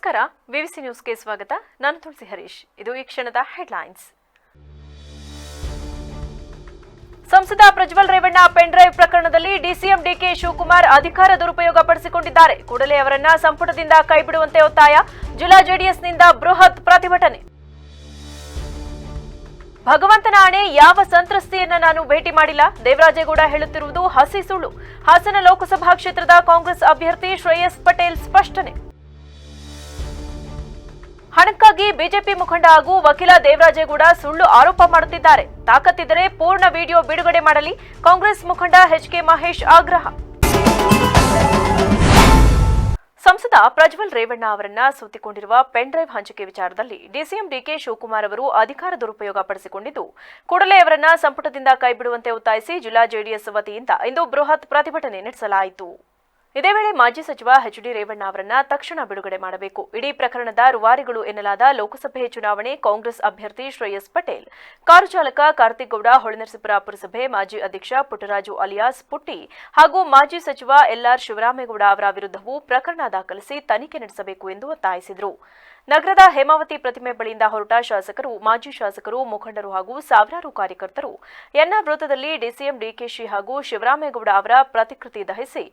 ನಮಸ್ಕಾರ, ವಿವಿಸಿ ನ್ಯೂಸ್ಗೆ ಸ್ವಾಗತ. ನಾನು ತುಳಸಿ ಹರೀಶ್. ಇದು ಈ ಕ್ಷಣದ ಹೆಡ್ಲೈನ್ಸ್. ಸಂಸದ ಪ್ರಜ್ವಲ್ ರೇವಣ್ಣ ಪೆನ್ ಡ್ರೈವ್ ಪ್ರಕರಣದಲ್ಲಿ ಡಿಸಿಎಂ ಡಿಕೆ ಶಿವಕುಮಾರ್ ಅಧಿಕಾರ ದುರುಪಯೋಗ ಪಡಿಸಿಕೊಂಡಿದ್ದಾರೆ. ಕೂಡಲೇ ಅವರನ್ನ ಸಂಪುಟದಿಂದ ಕೈಬಿಡುವಂತೆ ಒತ್ತಾಯ. ಜಿಲ್ಲಾ ಜೆಡಿಎಸ್ನಿಂದ ಬೃಹತ್ ಪ್ರತಿಭಟನೆ. ಭಗವಂತನ ಆಣೆ, ಯಾವ ಸಂತ್ರಸ್ತೆಯನ್ನ ನಾನು ಭೇಟಿ ಮಾಡಿಲ್ಲ. ದೇವರಾಜೇಗೌಡ ಹೇಳುತ್ತಿರುವುದು ಹಸಿ ಸುಳ್ಳು. ಹಾಸನ ಲೋಕಸಭಾ ಕ್ಷೇತ್ರದ ಕಾಂಗ್ರೆಸ್ ಅಭ್ಯರ್ಥಿ ಶ್ರೇಯಸ್ ಪಟೇಲ್ ಸ್ಪಷ್ಟನೆ. ಹಣಕ್ಕಾಗಿ ಬಿಜೆಪಿ ಮುಖಂಡ ಹಾಗೂ ವಕೀಲ ದೇವರಾಜೇಗೌಡ ಸುಳ್ಳು ಆರೋಪ ಮಾಡುತ್ತಿದ್ದಾರೆ. ತಾಕತ್ತಿದ್ದರೆ ಪೂರ್ಣ ವಿಡಿಯೋ ಬಿಡುಗಡೆ ಮಾಡಲಿ. ಕಾಂಗ್ರೆಸ್ ಮುಖಂಡ ಎಚ್ಕೆ ಮಹೇಶ್ ಆಗ್ರಹ. ಸಂಸದ ಪ್ರಜ್ವಲ್ ರೇವಣ್ಣ ಅವರನ್ನ ಸುತ್ತಿಕೊಂಡಿರುವ ಪೆನ್ ಡ್ರೈವ್ ಹಂಚಿಕೆ ವಿಚಾರದಲ್ಲಿ ಡಿಸಿಎಂ ಡಿಕೆ ಶಿವಕುಮಾರ್ ಅವರು ಅಧಿಕಾರ ದುರುಪಯೋಗ ಪಡಿಸಿಕೊಂಡಿದ್ದು, ಕೂಡಲೇ ಅವರನ್ನ ಸಂಪುಟದಿಂದ ಕೈಬಿಡುವಂತೆ ಒತ್ತಾಯಿಸಿ ಜಿಲ್ಲಾ ಜೆಡಿಎಸ್ ವತಿಯಿಂದ ಇಂದು ಬೃಹತ್ ಪ್ರತಿಭಟನೆ ನಡೆಸಲಾಯಿತು. ಇದೇ ವೇಳೆ ಮಾಜಿ ಸಚಿವ ಎಚ್ಡಿ ರೇವಣ್ಣ ಅವರನ್ನ ತಕ್ಷಣ ಬಿಡುಗಡೆ ಮಾಡಬೇಕು. ಇಡೀ ಪ್ರಕರಣದ ರೂವಾರಿಗಳು ಎನ್ನಲಾದ ಲೋಕಸಭೆ ಚುನಾವಣೆ ಕಾಂಗ್ರೆಸ್ ಅಭ್ಯರ್ಥಿ ಶ್ರೇಯಸ್ ಪಟೇಲ್, ಕಾರು ಚಾಲಕ ಕಾರ್ತಿಕ್ ಗೌಡ, ಹೊಳೆನರಸೀಪುರ ಪುರಸಭೆ ಮಾಜಿ ಅಧ್ಯಕ್ಷ ಪುಟ್ಟರಾಜು ಅಲಿಯಾಸ್ ಪುಟ್ಟಿ ಹಾಗೂ ಮಾಜಿ ಸಚಿವ ಎಲ್ಆರ್ ಶಿವರಾಮೇಗೌಡ ಅವರ ವಿರುದ್ಧವೂ ಪ್ರಕರಣ ದಾಖಲಿಸಿ ತನಿಖೆ ನಡೆಸಬೇಕು ಎಂದು ಒತ್ತಾಯಿಸಿದರು. ನಗರದ ಹೇಮಾವತಿ ಪ್ರತಿಮೆ ಬಳಿಯಿಂದ ಹೊರಟ ಶಾಸಕರು, ಮಾಜಿ ಶಾಸಕರು, ಮುಖಂಡರು ಹಾಗೂ ಸಾವಿರಾರು ಕಾರ್ಯಕರ್ತರು ಎನ್ಆರ್ ವೃತ್ತದಲ್ಲಿ ಡಿಸಿಎಂ ಡಿಕೆಶಿ ಹಾಗೂ ಶಿವರಾಮೇಗೌಡ ಅವರ ಪ್ರತಿಕೃತಿ ದಹಿಸಿ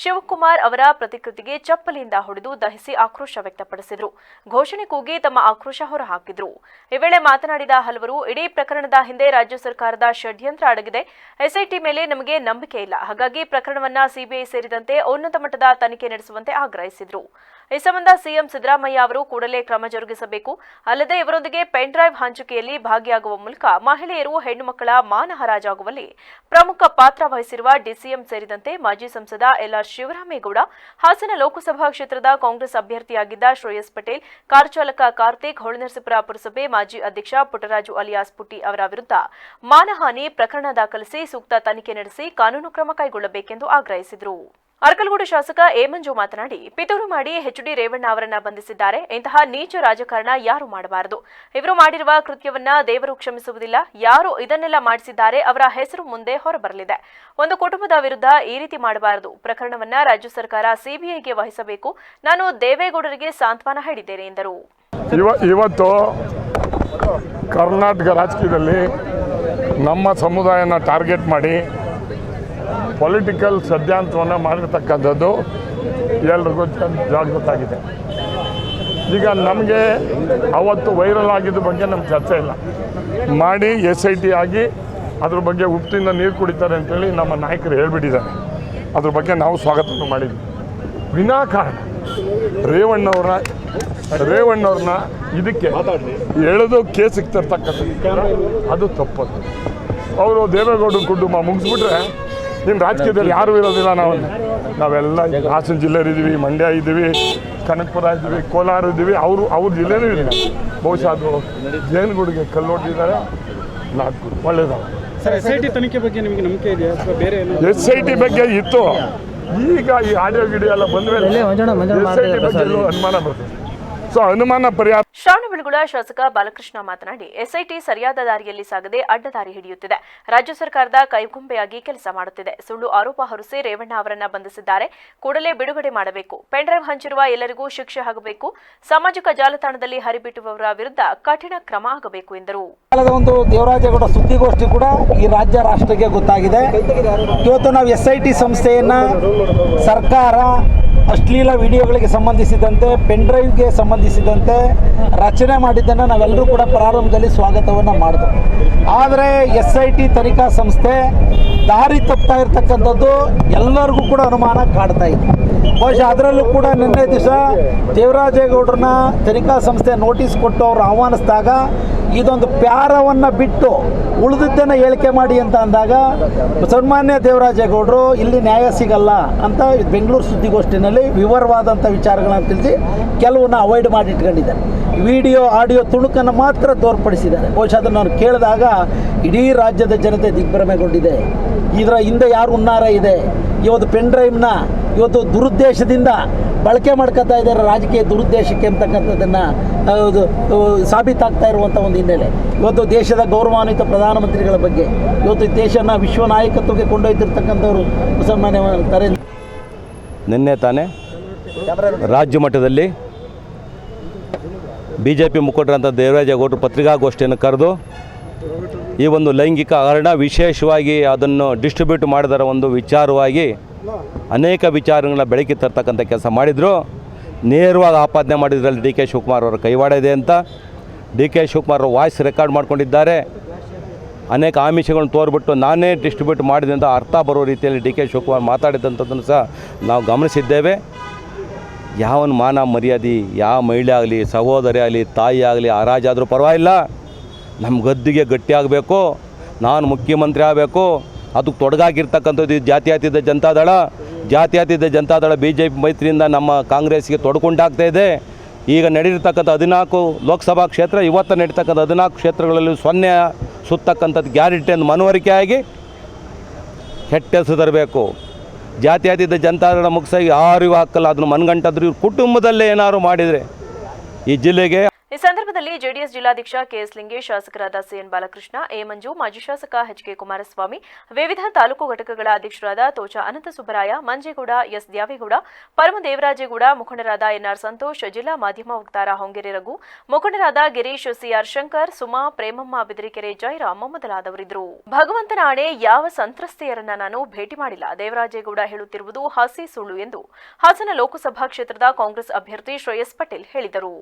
ಶಿವಕುಮಾರ್ ಅವರ ಪ್ರತಿಕೃತಿಗೆ ಚಪ್ಪಲಿಯಿಂದ ಹೊಡೆದು ದಹಿಸಿ ಆಕ್ರೋಶ ವ್ಯಕ್ತಪಡಿಸಿದರು. ಘೋಷಣೆ ಕೂಗಿ ತಮ್ಮ ಆಕ್ರೋಶ ಹೊರಹಾಕಿದರು. ಈ ವೇಳೆ ಮಾತನಾಡಿದ ಹಲವರು, ಇಡೀ ಪ್ರಕರಣದ ಹಿಂದೆ ರಾಜ್ಯ ಸರ್ಕಾರದ ಷಡ್ಯಂತ್ರ ಅಡಗಿದೆ. ಎಸ್ಐಟಿ ಮೇಲೆ ನಮಗೆ ನಂಬಿಕೆ ಇಲ್ಲ. ಹಾಗಾಗಿ ಪ್ರಕರಣವನ್ನ ಸಿಬಿಐ ಸೇರಿದಂತೆ ಉನ್ನತ ಮಟ್ಟದ ತನಿಖೆ ನಡೆಸುವಂತೆ ಆಗ್ರಹಿಸಿದರು. ಈ ಸಂಬಂಧ ಸಿಎಂ ಸಿದ್ದರಾಮಯ್ಯ ಅವರು ಕೂಡಲೇ ಕ್ರಮ ಜರುಗಿಸಬೇಕು. ಅಲ್ಲದೆ ಇವರೊಂದಿಗೆ ಪೆನ್ ಡ್ರೈವ್ ಹಂಚಿಕೆಯಲ್ಲಿ ಭಾಗಿಯಾಗುವ ಮೂಲಕ ಮಹಿಳೆಯರು, ಹೆಣ್ಣು ಮಕ್ಕಳ ಮಾನ ಹರಾಜಾಗುವಲ್ಲಿ ಪ್ರಮುಖ ಪಾತ್ರ ವಹಿಸಿರುವ ಡಿಸಿಎಂ ಸೇರಿದಂತೆ ಮಾಜಿ ಸಂಸದ ಎಲ್ಆರ್ ಶಿವರಾಮೇಗೌಡ, ಹಾಸನ ಲೋಕಸಭಾ ಕ್ಷೇತ್ರದ ಕಾಂಗ್ರೆಸ್ ಅಭ್ಯರ್ಥಿಯಾಗಿದ್ದ ಶ್ರೇಯಸ್ ಪಟೇಲ್, ಕಾರು ಚಾಲಕ ಕಾರ್ತಿಕ್, ಹೊಳೆನರಸೀಪುರ ಪುರಸಭೆ ಮಾಜಿ ಅಧ್ಯಕ್ಷ ಪುಟ್ಟರಾಜು ಅಲಿಯಾಸ್ ಪುಟ್ಟಿ ಅವರ ವಿರುದ್ಧ ಮಾನಹಾನಿ ಪ್ರಕರಣ ದಾಖಲಿಸಿ ಸೂಕ್ತ ತನಿಖೆ ನಡೆಸಿ ಕಾನೂನು ಕ್ರಮ ಕೈಗೊಳ್ಳಬೇಕೆಂದು ಆಗ್ರಹಿಸಿದರು. ಅರಕಲಗೂಡು ಶಾಸಕ ಎ ಮಂಜು ಮಾತನಾಡಿ, ಪಿತೂರು ಮಾಡಿ ಎಚ್ಡಿ ರೇವಣ್ಣ ಅವರನ್ನ ಬಂಧಿಸಿದ್ದಾರೆ. ಇಂತಹ ನೀಚ ರಾಜಕಾರಣ ಯಾರು ಮಾಡಬಾರದು. ಇವರು ಮಾಡಿರುವ ಕೃತ್ಯವನ್ನ ದೇವರು ಕ್ಷಮಿಸುವುದಿಲ್ಲ. ಯಾರು ಇದನ್ನೆಲ್ಲ ಮಾಡಿಸಿದ್ದಾರೆ ಅವರ ಹೆಸರು ಮುಂದೆ ಹೊರಬರಲಿದೆ. ಒಂದು ಕುಟುಂಬದ ವಿರುದ್ಧ ಈ ರೀತಿ ಮಾಡಬಾರದು. ಪ್ರಕರಣವನ್ನ ರಾಜ್ಯ ಸರ್ಕಾರ ಸಿಬಿಐಗೆ ವಹಿಸಬೇಕು. ನಾನು ದೇವೇಗೌಡರಿಗೆ ಸಾಂತ್ವನ ಹೇಳಿದ್ದೇನೆ ಎಂದರು. ಇವತ್ತು ಕರ್ನಾಟಕ ರಾಜಕೀಯದಲ್ಲಿ ನಮ್ಮ ಸಮುದಾಯನ ಟಾರ್ಗೆಟ್ ಮಾಡಿ ಪೊಲಿಟಿಕಲ್ ಷಡ್ಯಂತ್ರವನ್ನು ಮಾಡಿರ್ತಕ್ಕಂಥದ್ದು ಎಲ್ರಿಗೂ ಜಾಗೃತಾಗಿದೆ. ಈಗ ನಮಗೆ ಅವತ್ತು ವೈರಲ್ ಆಗಿದ್ದ ಬಗ್ಗೆ ನಮ್ಗೆ ಚರ್ಚೆ ಇಲ್ಲ. ಮಾಡಿ SIT ಆಗಿ ಅದ್ರ ಬಗ್ಗೆ ಉಪ್ಪಿನಿಂದ ನೀರು ಕುಡಿತಾರೆ ಅಂತೇಳಿ ನಮ್ಮ ನಾಯಕರು ಹೇಳ್ಬಿಟ್ಟಿದ್ದಾರೆ. ಅದ್ರ ಬಗ್ಗೆ ನಾವು ಸ್ವಾಗತವನ್ನು ಮಾಡಿದ್ವಿ. ವಿನಾಕಾರಣ ರೇವಣ್ಣವ್ರನ್ನ ಇದಕ್ಕೆ ಎಳೆದು ಕೇಸಿಗೆ ತರ್ತಕ್ಕಂಥದ್ದು ಅದು ತಪ್ಪದು. ಅವರು ದೇವೇಗೌಡ ಕುಟುಂಬ ಮುಗಿಸ್ಬಿಟ್ರೆ ನಿಮ್ಮ ರಾಜಕೀಯದಲ್ಲಿ ಯಾರೂ ಇರೋದಿಲ್ಲ. ನಾವೆಲ್ಲ ಹಾಸನ ಜಿಲ್ಲೆಯಲ್ಲಿದ್ದೀವಿ, ಮಂಡ್ಯ ಇದ್ದೀವಿ, ಕನಕಪುರ ಇದ್ದೀವಿ, ಕೋಲಾರ ಇದ್ದೀವಿ. ಅವ್ರ ಜಿಲ್ಲೆನೂ ಇಲ್ಲ. ಬಹುಶಃ ಅದು ಜೇನುಗೂಡಿಗೆ ಕಲ್ಲೊಟ್ಟಿದ್ದಾರೆ. ನಾಲ್ಕು ಒಳ್ಳೇದಲ್ಲ. SIT ತನಿಖೆ ಬಗ್ಗೆ ನಿಮಗೆ ನಂಬಿಕೆ ಇದೆಯಾ ಅಥವಾ ಬೇರೆ SIT ಬಗ್ಗೆ ಇತ್ತು. ಈಗ ಈ ಆಡಿಯೋ ಗಿಡಿಯೋ ಎಲ್ಲ ಬಂದ್ಮೇಲೆ SIT ಬಗ್ಗೆ ಅನುಮಾನ ಬರ್ತದೆ. ಸೊ ಅನುಮಾನ ಪರಿಹಾರ. ಶ್ರವಣಬೆಳಗೊಳ ಶಾಸಕ ಬಾಲಕೃಷ್ಣ ಮಾತನಾಡಿ, SIT ಸರಿಯಾದ ದಾರಿಯಲ್ಲಿ ಸಾಗದೆ ಅಡ್ಡದಾರಿ ಹಿಡಿಯುತ್ತಿದೆ. ರಾಜ್ಯ ಸರ್ಕಾರದ ಕೈಗೊಂಬೆಯಾಗಿ ಕೆಲಸ ಮಾಡುತ್ತಿದೆ. ಸುಳ್ಳು ಆರೋಪ ಹೊರಿಸಿ ರೇವಣ್ಣ ಅವರನ್ನ ಬಂಧಿಸಿದ್ದಾರೆ. ಕೂಡಲೇ ಬಿಡುಗಡೆ ಮಾಡಬೇಕು. ಪೆನ್ ಡ್ರೈವ್ ಹಂಚಿರುವ ಎಲ್ಲರಿಗೂ ಶಿಕ್ಷೆ ಆಗಬೇಕು. ಸಾಮಾಜಿಕ ಜಾಲತಾಣದಲ್ಲಿ ಹರಿಬಿಟ್ಟುವವರ ವಿರುದ್ಧ ಕಠಿಣ ಕ್ರಮ ಆಗಬೇಕು ಎಂದರು. ಒಂದು ದೇವರಾಜೇಗೌಡ ಸುದ್ದಿಗೋಷ್ಠಿ ಕೂಡ ಈ ರಾಜ್ಯ ರಾಷ್ಟ್ರಕ್ಕೆ ಗೊತ್ತಾಗಿದೆ. ಇವತ್ತು ನಾವು SIT ಸಂಸ್ಥೆಯನ್ನ ಸರ್ಕಾರ ಅಶ್ಲೀಲ ವಿಡಿಯೋಗಳಿಗೆ ಸಂಬಂಧಿಸಿದಂತೆ, ಪೆನ್ ಡ್ರೈವ್ಗೆ ಸಂಬಂಧಿಸಿದಂತೆ ರಚನೆ ಮಾಡಿದ್ದನ್ನು ನಾವೆಲ್ಲರೂ ಕೂಡ ಪ್ರಾರಂಭದಲ್ಲಿ ಸ್ವಾಗತವನ್ನು ಮಾಡಿದ್ವು. ಆದರೆ SIT ತನಿಖಾ ಸಂಸ್ಥೆ ದಾರಿ ತಪ್ತಾ ಇರ್ತಕ್ಕಂಥದ್ದು ಎಲ್ಲರಿಗೂ ಕೂಡ ಅನುಮಾನ ಕಾಡ್ತಾ ಇದೆ. ಬಹುಶಃ ಅದರಲ್ಲೂ ಕೂಡ ನಿನ್ನೆ ದಿವಸ ದೇವರಾಜೇಗೌಡರನ್ನ ತನಿಖಾ ಸಂಸ್ಥೆ ನೋಟಿಸ್ ಕೊಟ್ಟು ಅವರು ಆಹ್ವಾನಿಸಿದಾಗ ಇದೊಂದು ಪ್ಯಾರವನ್ನು ಬಿಟ್ಟು ಉಳಿದಿದ್ದನ್ನು ಹೇಳಿಕೆ ಮಾಡಿ ಅಂತ ಅಂದಾಗ ಸನ್ಮಾನ್ಯ ದೇವರಾಜೇಗೌಡರು ಇಲ್ಲಿ ನ್ಯಾಯ ಸಿಗಲ್ಲ ಅಂತ ಬೆಂಗಳೂರು ಸುದ್ದಿಗೋಷ್ಠಿನಲ್ಲಿ ವಿವರವಾದಂಥ ವಿಚಾರಗಳನ್ನು ತಿಳಿಸಿ ಕೆಲವನ್ನ ಅವಾಯ್ಡ್ ಮಾಡಿ ಇಟ್ಕೊಂಡಿದ್ದಾರೆ. ವಿಡಿಯೋ ಆಡಿಯೋ ತುಣುಕನ್ನು ಮಾತ್ರ ತೋರ್ಪಡಿಸಿದ್ದಾರೆ. ಬಹುಶಃ ಅದನ್ನು ನಾನು ಕೇಳಿದಾಗ ಇಡೀ ರಾಜ್ಯದ ಜನತೆ ದಿಗ್ಭ್ರಮೆಗೊಂಡಿದೆ. ಇದರ ಹಿಂದೆ ಯಾರು ಹುನ್ನಾರ ಇದೆ. ಇವತ್ತು ಪೆನ್ ಡ್ರೈವ್ನ ಇವತ್ತು ದುರುದ್ದೇಶದಿಂದ ಬಳಕೆ ಮಾಡ್ಕೊತಾ ಇದ್ದಾರೆ, ರಾಜಕೀಯ ದುರುದ್ದೇಶಕ್ಕೆ ಅಂತಕ್ಕಂಥದ್ದನ್ನು ಸಾಬೀತಾಗ್ತಾ ಇರುವಂಥ ಒಂದು ಹಿನ್ನೆಲೆ. ಇವತ್ತು ದೇಶದ ಗೌರವಾನ್ವಿತ ಪ್ರಧಾನಮಂತ್ರಿಗಳ ಬಗ್ಗೆ ಇವತ್ತು ದೇಶನ ವಿಶ್ವ ನಾಯಕತ್ವಕ್ಕೆ ಕೊಂಡೊಯ್ತಿರ್ತಕ್ಕಂಥವ್ರು ಮುಸಲ್ಮಾನ ನರೇಂದ್ರ. ನಿನ್ನೆ ತಾನೇ ರಾಜ್ಯ ಮಟ್ಟದಲ್ಲಿ BJP ಮುಖಂಡರಂಥ ದೇವರಾಜೇಗೌಡರು ಪತ್ರಿಕಾಗೋಷ್ಠಿಯನ್ನು ಕರೆದು ಈ ಒಂದು ಲೈಂಗಿಕ ಹಗರಣ ವಿಶೇಷವಾಗಿ ಅದನ್ನು ಡಿಸ್ಟ್ರಿಬ್ಯೂಟ್ ಮಾಡಿದರ ಒಂದು ವಿಚಾರವಾಗಿ ಅನೇಕ ವಿಚಾರಗಳನ್ನ ಬೆಳಕಿಗೆ ತರ್ತಕ್ಕಂಥ ಕೆಲಸ ಮಾಡಿದರು. ನೇರವಾಗಿ ಆಪಾದನೆ ಮಾಡಿದ್ರಲ್ಲಿ ಡಿ ಕೆ ಶಿವಕುಮಾರ್ ಅವರ ಕೈವಾಡ ಇದೆ ಅಂತ. ಡಿ ಕೆ ಶಿವಕುಮಾರ್ ಅವರು ವಾಯ್ಸ್ ರೆಕಾರ್ಡ್ ಮಾಡ್ಕೊಂಡಿದ್ದಾರೆ. ಅನೇಕ ಆಮಿಷಗಳನ್ನು ತೋರ್ಬಿಟ್ಟು ನಾನೇ ಡಿಸ್ಟ್ರಿಬ್ಯೂಟ್ ಮಾಡಿದೆ ಅಂತ ಅರ್ಥ ಬರೋ ರೀತಿಯಲ್ಲಿ ಡಿ ಕೆ ಶಿವಕುಮಾರ್ ಮಾತಾಡಿದಂಥದ್ದನ್ನು ಸಹ ನಾವು ಗಮನಿಸಿದ್ದೇವೆ. ಯಾವನ ಮಾನ ಮರ್ಯಾದೆ, ಯಾವ ಮಹಿಳೆ ಆಗಲಿ, ಸಹೋದರಿ ಆಗಲಿ, ತಾಯಿ ಆಗಲಿ, ಹರಾಜಾದರೂ ಪರವಾಗಿಲ್ಲ, ನಮ್ಮ ಗದ್ದಿಗೆ ಗಟ್ಟಿಯಾಗಬೇಕು, ನಾನು ಮುಖ್ಯಮಂತ್ರಿ ಆಗಬೇಕು, ಅದಕ್ಕೆ ತೊಡಗಾಗಿರ್ತಕ್ಕಂಥದ್ದು ಜಾತ್ಯತೀತ ಜನತಾದಳ. ಜಾತ್ಯತೀತ ಜನತಾದಳ BJP ಮೈತ್ರಿಯಿಂದ ನಮ್ಮ ಕಾಂಗ್ರೆಸ್ಗೆ ತೊಡಕೊಂಡಾಗ್ತಾಯಿದೆ. ಈಗ ನಡೆದಿರ್ತಕ್ಕಂಥ 14 ಲೋಕಸಭಾ ಕ್ಷೇತ್ರ, ಇವತ್ತು ನಡೀತಕ್ಕಂಥ 14 ಕ್ಷೇತ್ರಗಳಲ್ಲಿ 0 ಸುತ್ತಕ್ಕಂಥದ್ದು ಗ್ಯಾರಂಟಿ ಎಂದು ಮನವರಿಕೆ ಆಗಿ ಕೆಟ್ಟ ಹೆಸರು ತರಬೇಕು. ಜಾತ್ಯತೀತ ಜನತಾದಳ ಮುಗಿಸಾಗಿ ಯಾರಿಗೂ ಹಾಕಲ್ಲ, ಅದನ್ನು ಮನಗಂಟಾದ್ರು ಇವ್ರ ಕುಟುಂಬದಲ್ಲೇ ಏನಾದ್ರು ಮಾಡಿದರೆ ಈ ಜಿಲ್ಲೆಗೆ. ಈ ಸಂದರ್ಭದಲ್ಲಿ ಜೆಡಿಎಸ್ ಜಿಲ್ಲಾಧ್ಯಕ್ಷ ಕೆಎಸ್ ಲಿಂಗೇಶ್, ಶಾಸಕರಾದ ಸಿಎನ್ ಬಾಲಕೃಷ್ಣ, ಎ ಮಂಜು, ಮಾಜಿ ಶಾಸಕ ಎಚ್ಕೆ ಕುಮಾರಸ್ವಾಮಿ, ವಿವಿಧ ತಾಲೂಕು ಘಟಕಗಳ ಅಧ್ಯಕ್ಷರಾದ ತೋಚ ಅನಂತ ಸುಬ್ಬರಾಯ, ಮಂಜೇಗೌಡ, ಎಸ್ ದ್ಯಾವೇಗೌಡ, ಪರಮ ದೇವರಾಜೇಗೌಡ, ಮುಖಂಡರಾದ ಎನ್ಆರ್ ಸಂತೋಷ್, ಜಿಲ್ಲಾ ಮಾಧ್ಯಮ ವಕ್ತಾರ ಹೊಂಗೆರೆ ರಘು, ಮುಖಂಡರಾದ ಗಿರೀಶ್, ಸಿಆರ್ ಶಂಕರ್, ಸುಮಾ, ಪ್ರೇಮಮ್ಮ, ಬಿದಿರಿಕೆರೆ ಜಯರಾಮ್ ಮೊದಲಾದವರಿದ್ದರು. ಭಗವಂತನ ಆಣೆ, ಯಾವ ಸಂತ್ರಸ್ತೆಯರನ್ನ ನಾನು ಭೇಟಿ ಮಾಡಿಲ್ಲ. ದೇವರಾಜೇಗೌಡ ಹೇಳುತ್ತಿರುವುದು ಹಸಿ ಸುಳ್ಳು ಎಂದು ಹಾಸನ ಲೋಕಸಭಾ ಕ್ಷೇತ್ರದ ಕಾಂಗ್ರೆಸ್ ಅಭ್ಯರ್ಥಿ ಶ್ರೇಯಸ್ ಪಟೇಲ್ ಹೇಳಿದರು.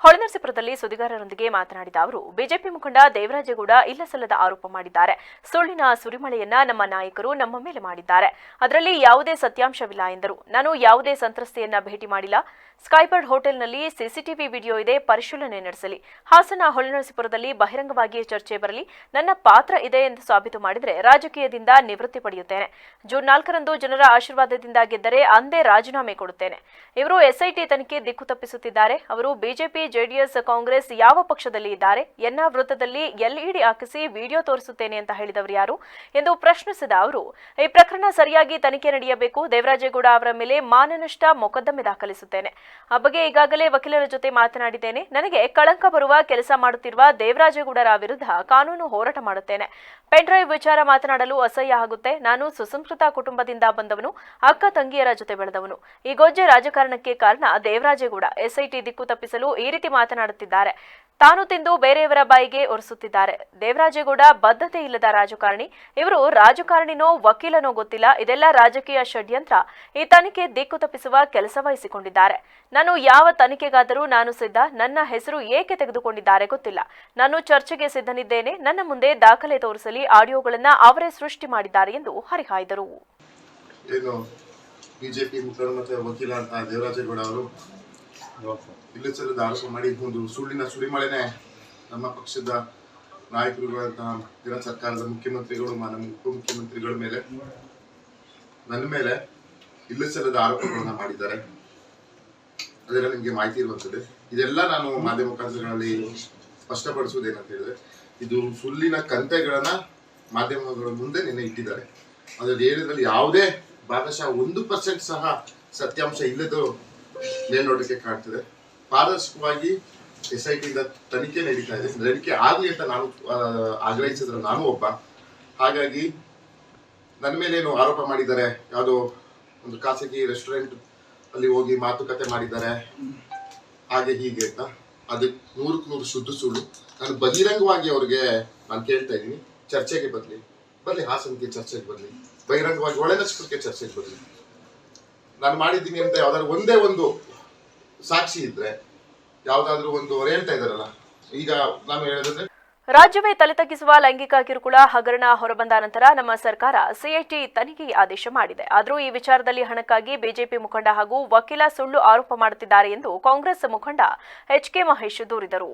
ಹೊಳೆನರಸೀಪುರದಲ್ಲಿ ಸುದ್ದಿಗಾರರೊಂದಿಗೆ ಮಾತನಾಡಿದ ಅವರು, ಬಿಜೆಪಿ ಮುಖಂಡ ದೇವರಾಜೇಗೌಡ ಇಲ್ಲಸಲ್ಲದ ಆರೋಪ ಮಾಡಿದ್ದಾರೆ. ಸುಳ್ಳಿನ ಸುರಿಮಳೆಯನ್ನ ನಮ್ಮ ನಾಯಕರು ನಮ್ಮ ಮೇಲೆ ಮಾಡಿದ್ದಾರೆ. ಅದರಲ್ಲಿ ಯಾವುದೇ ಸತ್ಯಾಂಶವಿಲ್ಲ ಎಂದರು. ನಾನು ಯಾವುದೇ ಸಂತ್ರಸ್ತೆಯನ್ನ ಭೇಟಿ ಮಾಡಿಲ್ಲ. ಸ್ಕೈಬರ್ಡ್ ಹೋಟೆಲ್ನಲ್ಲಿ ಸಿಸಿಟಿವಿ ವಿಡಿಯೋ ಇದೆ, ಪರಿಶೀಲನೆ ನಡೆಸಲಿ. ಹಾಸನ ಹೊಳೆನರಸೀಪುರದಲ್ಲಿ ಬಹಿರಂಗವಾಗಿ ಚರ್ಚೆ ಬರಲಿ. ನನ್ನ ಪಾತ್ರ ಇದೆ ಎಂದು ಸಾಬೀತು ಮಾಡಿದರೆ ರಾಜಕೀಯದಿಂದ ನಿವೃತ್ತಿ ಪಡೆಯುತ್ತೇನೆ. ಜೂನ್ 4ರಂದು ಜನರ ಆಶೀರ್ವಾದದಿಂದ ಗೆದ್ದರೆ ಅಂದೇ ರಾಜೀನಾಮೆ ಕೊಡುತ್ತೇನೆ. ಇವರು ಎಸ್ಐಟಿ ತನಿಖೆ ದಿಕ್ಕು ತಪ್ಪಿಸುತ್ತಿದ್ದಾರೆ. ಅವರು ಬಿಜೆಪಿ, ಜೆಡಿಎಸ್, ಕಾಂಗ್ರೆಸ್ ಯಾವ ಪಕ್ಷದಲ್ಲಿ ಇದ್ದಾರೆ? ಎನ್ನ ವೃತ್ತದಲ್ಲಿ ಎಲ್ಇಡಿ ಹಾಕಿಸಿ ವಿಡಿಯೋ ತೋರಿಸುತ್ತೇನೆ ಅಂತ ಹೇಳಿದವರು ಯಾರು ಎಂದು ಪ್ರಶ್ನಿಸಿದ ಅವರು, ಈ ಪ್ರಕರಣ ಸರಿಯಾಗಿ ತನಿಖೆ ನಡೆಯಬೇಕು. ದೇವರಾಜೇಗೌಡ ಅವರ ಮೇಲೆ ಮಾನನಷ್ಟ ಮೊಕದ್ದಮೆ ದಾಖಲಿಸುತ್ತೇನೆ. ಆ ಬಗ್ಗೆ ಈಗಾಗಲೇ ವಕೀಲರ ಜೊತೆ ಮಾತನಾಡಿದ್ದೇನೆ. ನನಗೆ ಕಳಂಕ ಬರುವ ಕೆಲಸ ಮಾಡುತ್ತಿರುವ ದೇವರಾಜೇಗೌಡರ ವಿರುದ್ಧ ಕಾನೂನು ಹೋರಾಟ ಮಾಡುತ್ತೇನೆ. ಪೆನ್ಡ್ರೈವ್ ವಿಚಾರ ಮಾತನಾಡಲು ಅಸಹ್ಯ ಆಗುತ್ತೆ. ನಾನು ಸುಸಂಸ್ಕೃತ ಕುಟುಂಬದಿಂದ ಬಂದವನು, ಅಕ್ಕ ತಂಗಿಯರ ಜೊತೆ ಬೆಳೆದವನು. ಈ ಗೊಜ್ಜೆ ರಾಜಕಾರಣಕ್ಕೆ ಕಾರಣ ದೇವರಾಜೇಗೌಡ. ಎಸ್ಐಟಿ ದಿಕ್ಕು ತಪ್ಪಿಸಲು ಈ ರೀತಿ ಮಾತನಾಡುತ್ತಿದ್ದಾರೆ. ತಾನು ತಿಂದು ಬೇರೆಯವರ ಬಾಯಿಗೆ ಒರೆಸುತ್ತಿದ್ದಾರೆ. ದೇವರಾಜೇಗೌಡ ಬದ್ಧತೆ ಇಲ್ಲದ ರಾಜಕಾರಣಿ. ಇವರು ರಾಜಕಾರಣಿನೋ ವಕೀಲನೋ ಗೊತ್ತಿಲ್ಲ. ಇದೆಲ್ಲ ರಾಜಕೀಯ ಷಡ್ಯಂತ್ರ. ಈ ತನಿಖೆ ದಿಕ್ಕು ತಪ್ಪಿಸುವ ಕೆಲಸ ವಹಿಸಿಕೊಂಡಿದ್ದಾರೆ. ನಾನು ಯಾವ ತನಿಖೆಗಾದರೂ ನಾನು ಸಿದ್ಧ. ನನ್ನ ಹೆಸರು ಏಕೆ ತೆಗೆದುಕೊಂಡಿದ್ದಾರೆ ಗೊತ್ತಿಲ್ಲ. ನಾನು ಚರ್ಚೆಗೆ ಸಿದ್ಧನಿದ್ದೇನೆ. ನನ್ನ ಮುಂದೆ ದಾಖಲೆ ತೋರಿಸಲಿ. ಆಡಿಯೋಗಳನ್ನ ಅವರೇ ಸೃಷ್ಟಿ ಮಾಡಿದ್ದಾರೆ ಎಂದು ಹರಿಹಾಯ್ದರು. ಬಿಜೆಪಿ ಮುಖಂಡ ಮತ್ತು ವಕೀಲ ಅಂತ ದೇವರಾಜೇಗೌಡ ಅವರು ಇಲ್ಲಸಲ್ಲದ ಆರೋಪ ಮಾಡಿ ಒಂದು ಸುಳ್ಳಿನ ಸುರಿಮಳೆನೆ ನಮ್ಮ ಪಕ್ಷದ ನಾಯಕರುಗಳಂತಹ ದಿನ ಸರ್ಕಾರದ ಮುಖ್ಯಮಂತ್ರಿಗಳು, ನಮ್ಮ ಉಪಮುಖ್ಯಮಂತ್ರಿಗಳ ಮೇಲೆ, ನನ್ನ ಮೇಲೆ ಇಲ್ಲಸಲ್ಲದ ಆರೋಪಗಳನ್ನ ಮಾಡಿದ್ದಾರೆ. ಅದೆಲ್ಲ ನಿಮಗೆ ಮಾಹಿತಿ ಇರುವಂಥದ್ದು. ಇದೆಲ್ಲ ನಾನು ಮಾಧ್ಯಮ ಮುಖಾಂತರಗಳಲ್ಲಿ ಸ್ಪಷ್ಟಪಡಿಸುವುದೇನಂತ ಹೇಳಿದ್ರೆ, ಇದು ಸುಳ್ಳಿನ ಕಂತೆಗಳನ್ನ ಮಾಧ್ಯಮಗಳ ಮುಂದೆ ನಿನ್ನೆ ಇಟ್ಟಿದ್ದಾರೆ. ಅದರಲ್ಲಿ ಹೇಳಿದ್ರಲ್ಲಿ ಯಾವುದೇ ಭಾಗಶಃ 1% ಸಹ ಸತ್ಯಾಂಶ ಇಲ್ಲದ ಮೇಲ್ನೋಟಕ್ಕೆ ಕಾಣ್ತದೆ. ಪಾರದರ್ಶಕವಾಗಿ ಎಸ್ಐಟಿಯಿಂದ ತನಿಖೆ ನಡೀತಾ ಇದೆ. ತನಿಖೆ ಆಗಲಿ ಅಂತ ನಾನು ಆಗ್ರಹಿಸಿದ್ರೆ ನಾನು ಒಬ್ಬ. ಹಾಗಾಗಿ ನನ್ನ ಮೇಲೇನು ಆರೋಪ ಮಾಡಿದ್ದಾರೆ, ಯಾವುದೋ ಒಂದು ಖಾಸಗಿ ರೆಸ್ಟೋರೆಂಟ್ ಅಲ್ಲಿ ಹೋಗಿ ಮಾತುಕತೆ ಮಾಡಿದ್ದಾರೆ ಹಾಗೆ ಹೀಗೆ ಅಂತ, ಅದು 100% ಶುದ್ಧ ಸುಳ್ಳು. ನಾನು ಬಹಿರಂಗವಾಗಿ ಅವ್ರಿಗೆ ನಾನು ಕೇಳ್ತಾ ಇದ್ದೀನಿ, ಚರ್ಚೆಗೆ ಬರ್ಲಿ, ಹಾಸನಕ್ಕೆ ಚರ್ಚೆಗೆ ಬರ್ಲಿ, ಬಹಿರಂಗವಾಗಿ ಹೊಳೆನರಸೀಪುರಕ್ಕೆ ಚರ್ಚೆಗೆ ಬರ್ಲಿ. ನಾನು ಮಾಡಿದ್ದೀನಿ ಅಂತ ಯಾವ್ದಾದ್ರು ಒಂದೇ ಒಂದು ಸಾಕ್ಷಿ ಇದ್ರೆ, ಯಾವ್ದಾದ್ರು ಒಂದು ಅವ್ರು ಹೇಳ್ತಾ ಇದಾರಲ್ಲ, ಈಗ ನಾನು ಹೇಳಿದ್ರೆ ರಾಜ್ಯವೇ ತಲೆ ತಗ್ಗಿಸುವ ಲೈಂಗಿಕ ಕಿರುಕುಳ ಹಗರಣ ಹೊರಬಂದ ನಂತರ ನಮ್ಮ ಸರ್ಕಾರ ಸಿಐಟಿ ತನಿಖೆಗೆ ಆದೇಶ ಮಾಡಿದೆ. ಆದರೂ ಈ ವಿಚಾರದಲ್ಲಿ ಹಣಕ್ಕಾಗಿ ಬಿಜೆಪಿ ಮುಖಂಡ ಹಾಗೂ ವಕೀಲ ಸುಳ್ಳು ಆರೋಪ ಮಾಡುತ್ತಿದ್ದಾರೆ ಎಂದು ಕಾಂಗ್ರೆಸ್ ಮುಖಂಡ ಎಚ್ಕೆ ಮಹೇಶ್ ದೂರಿದರು.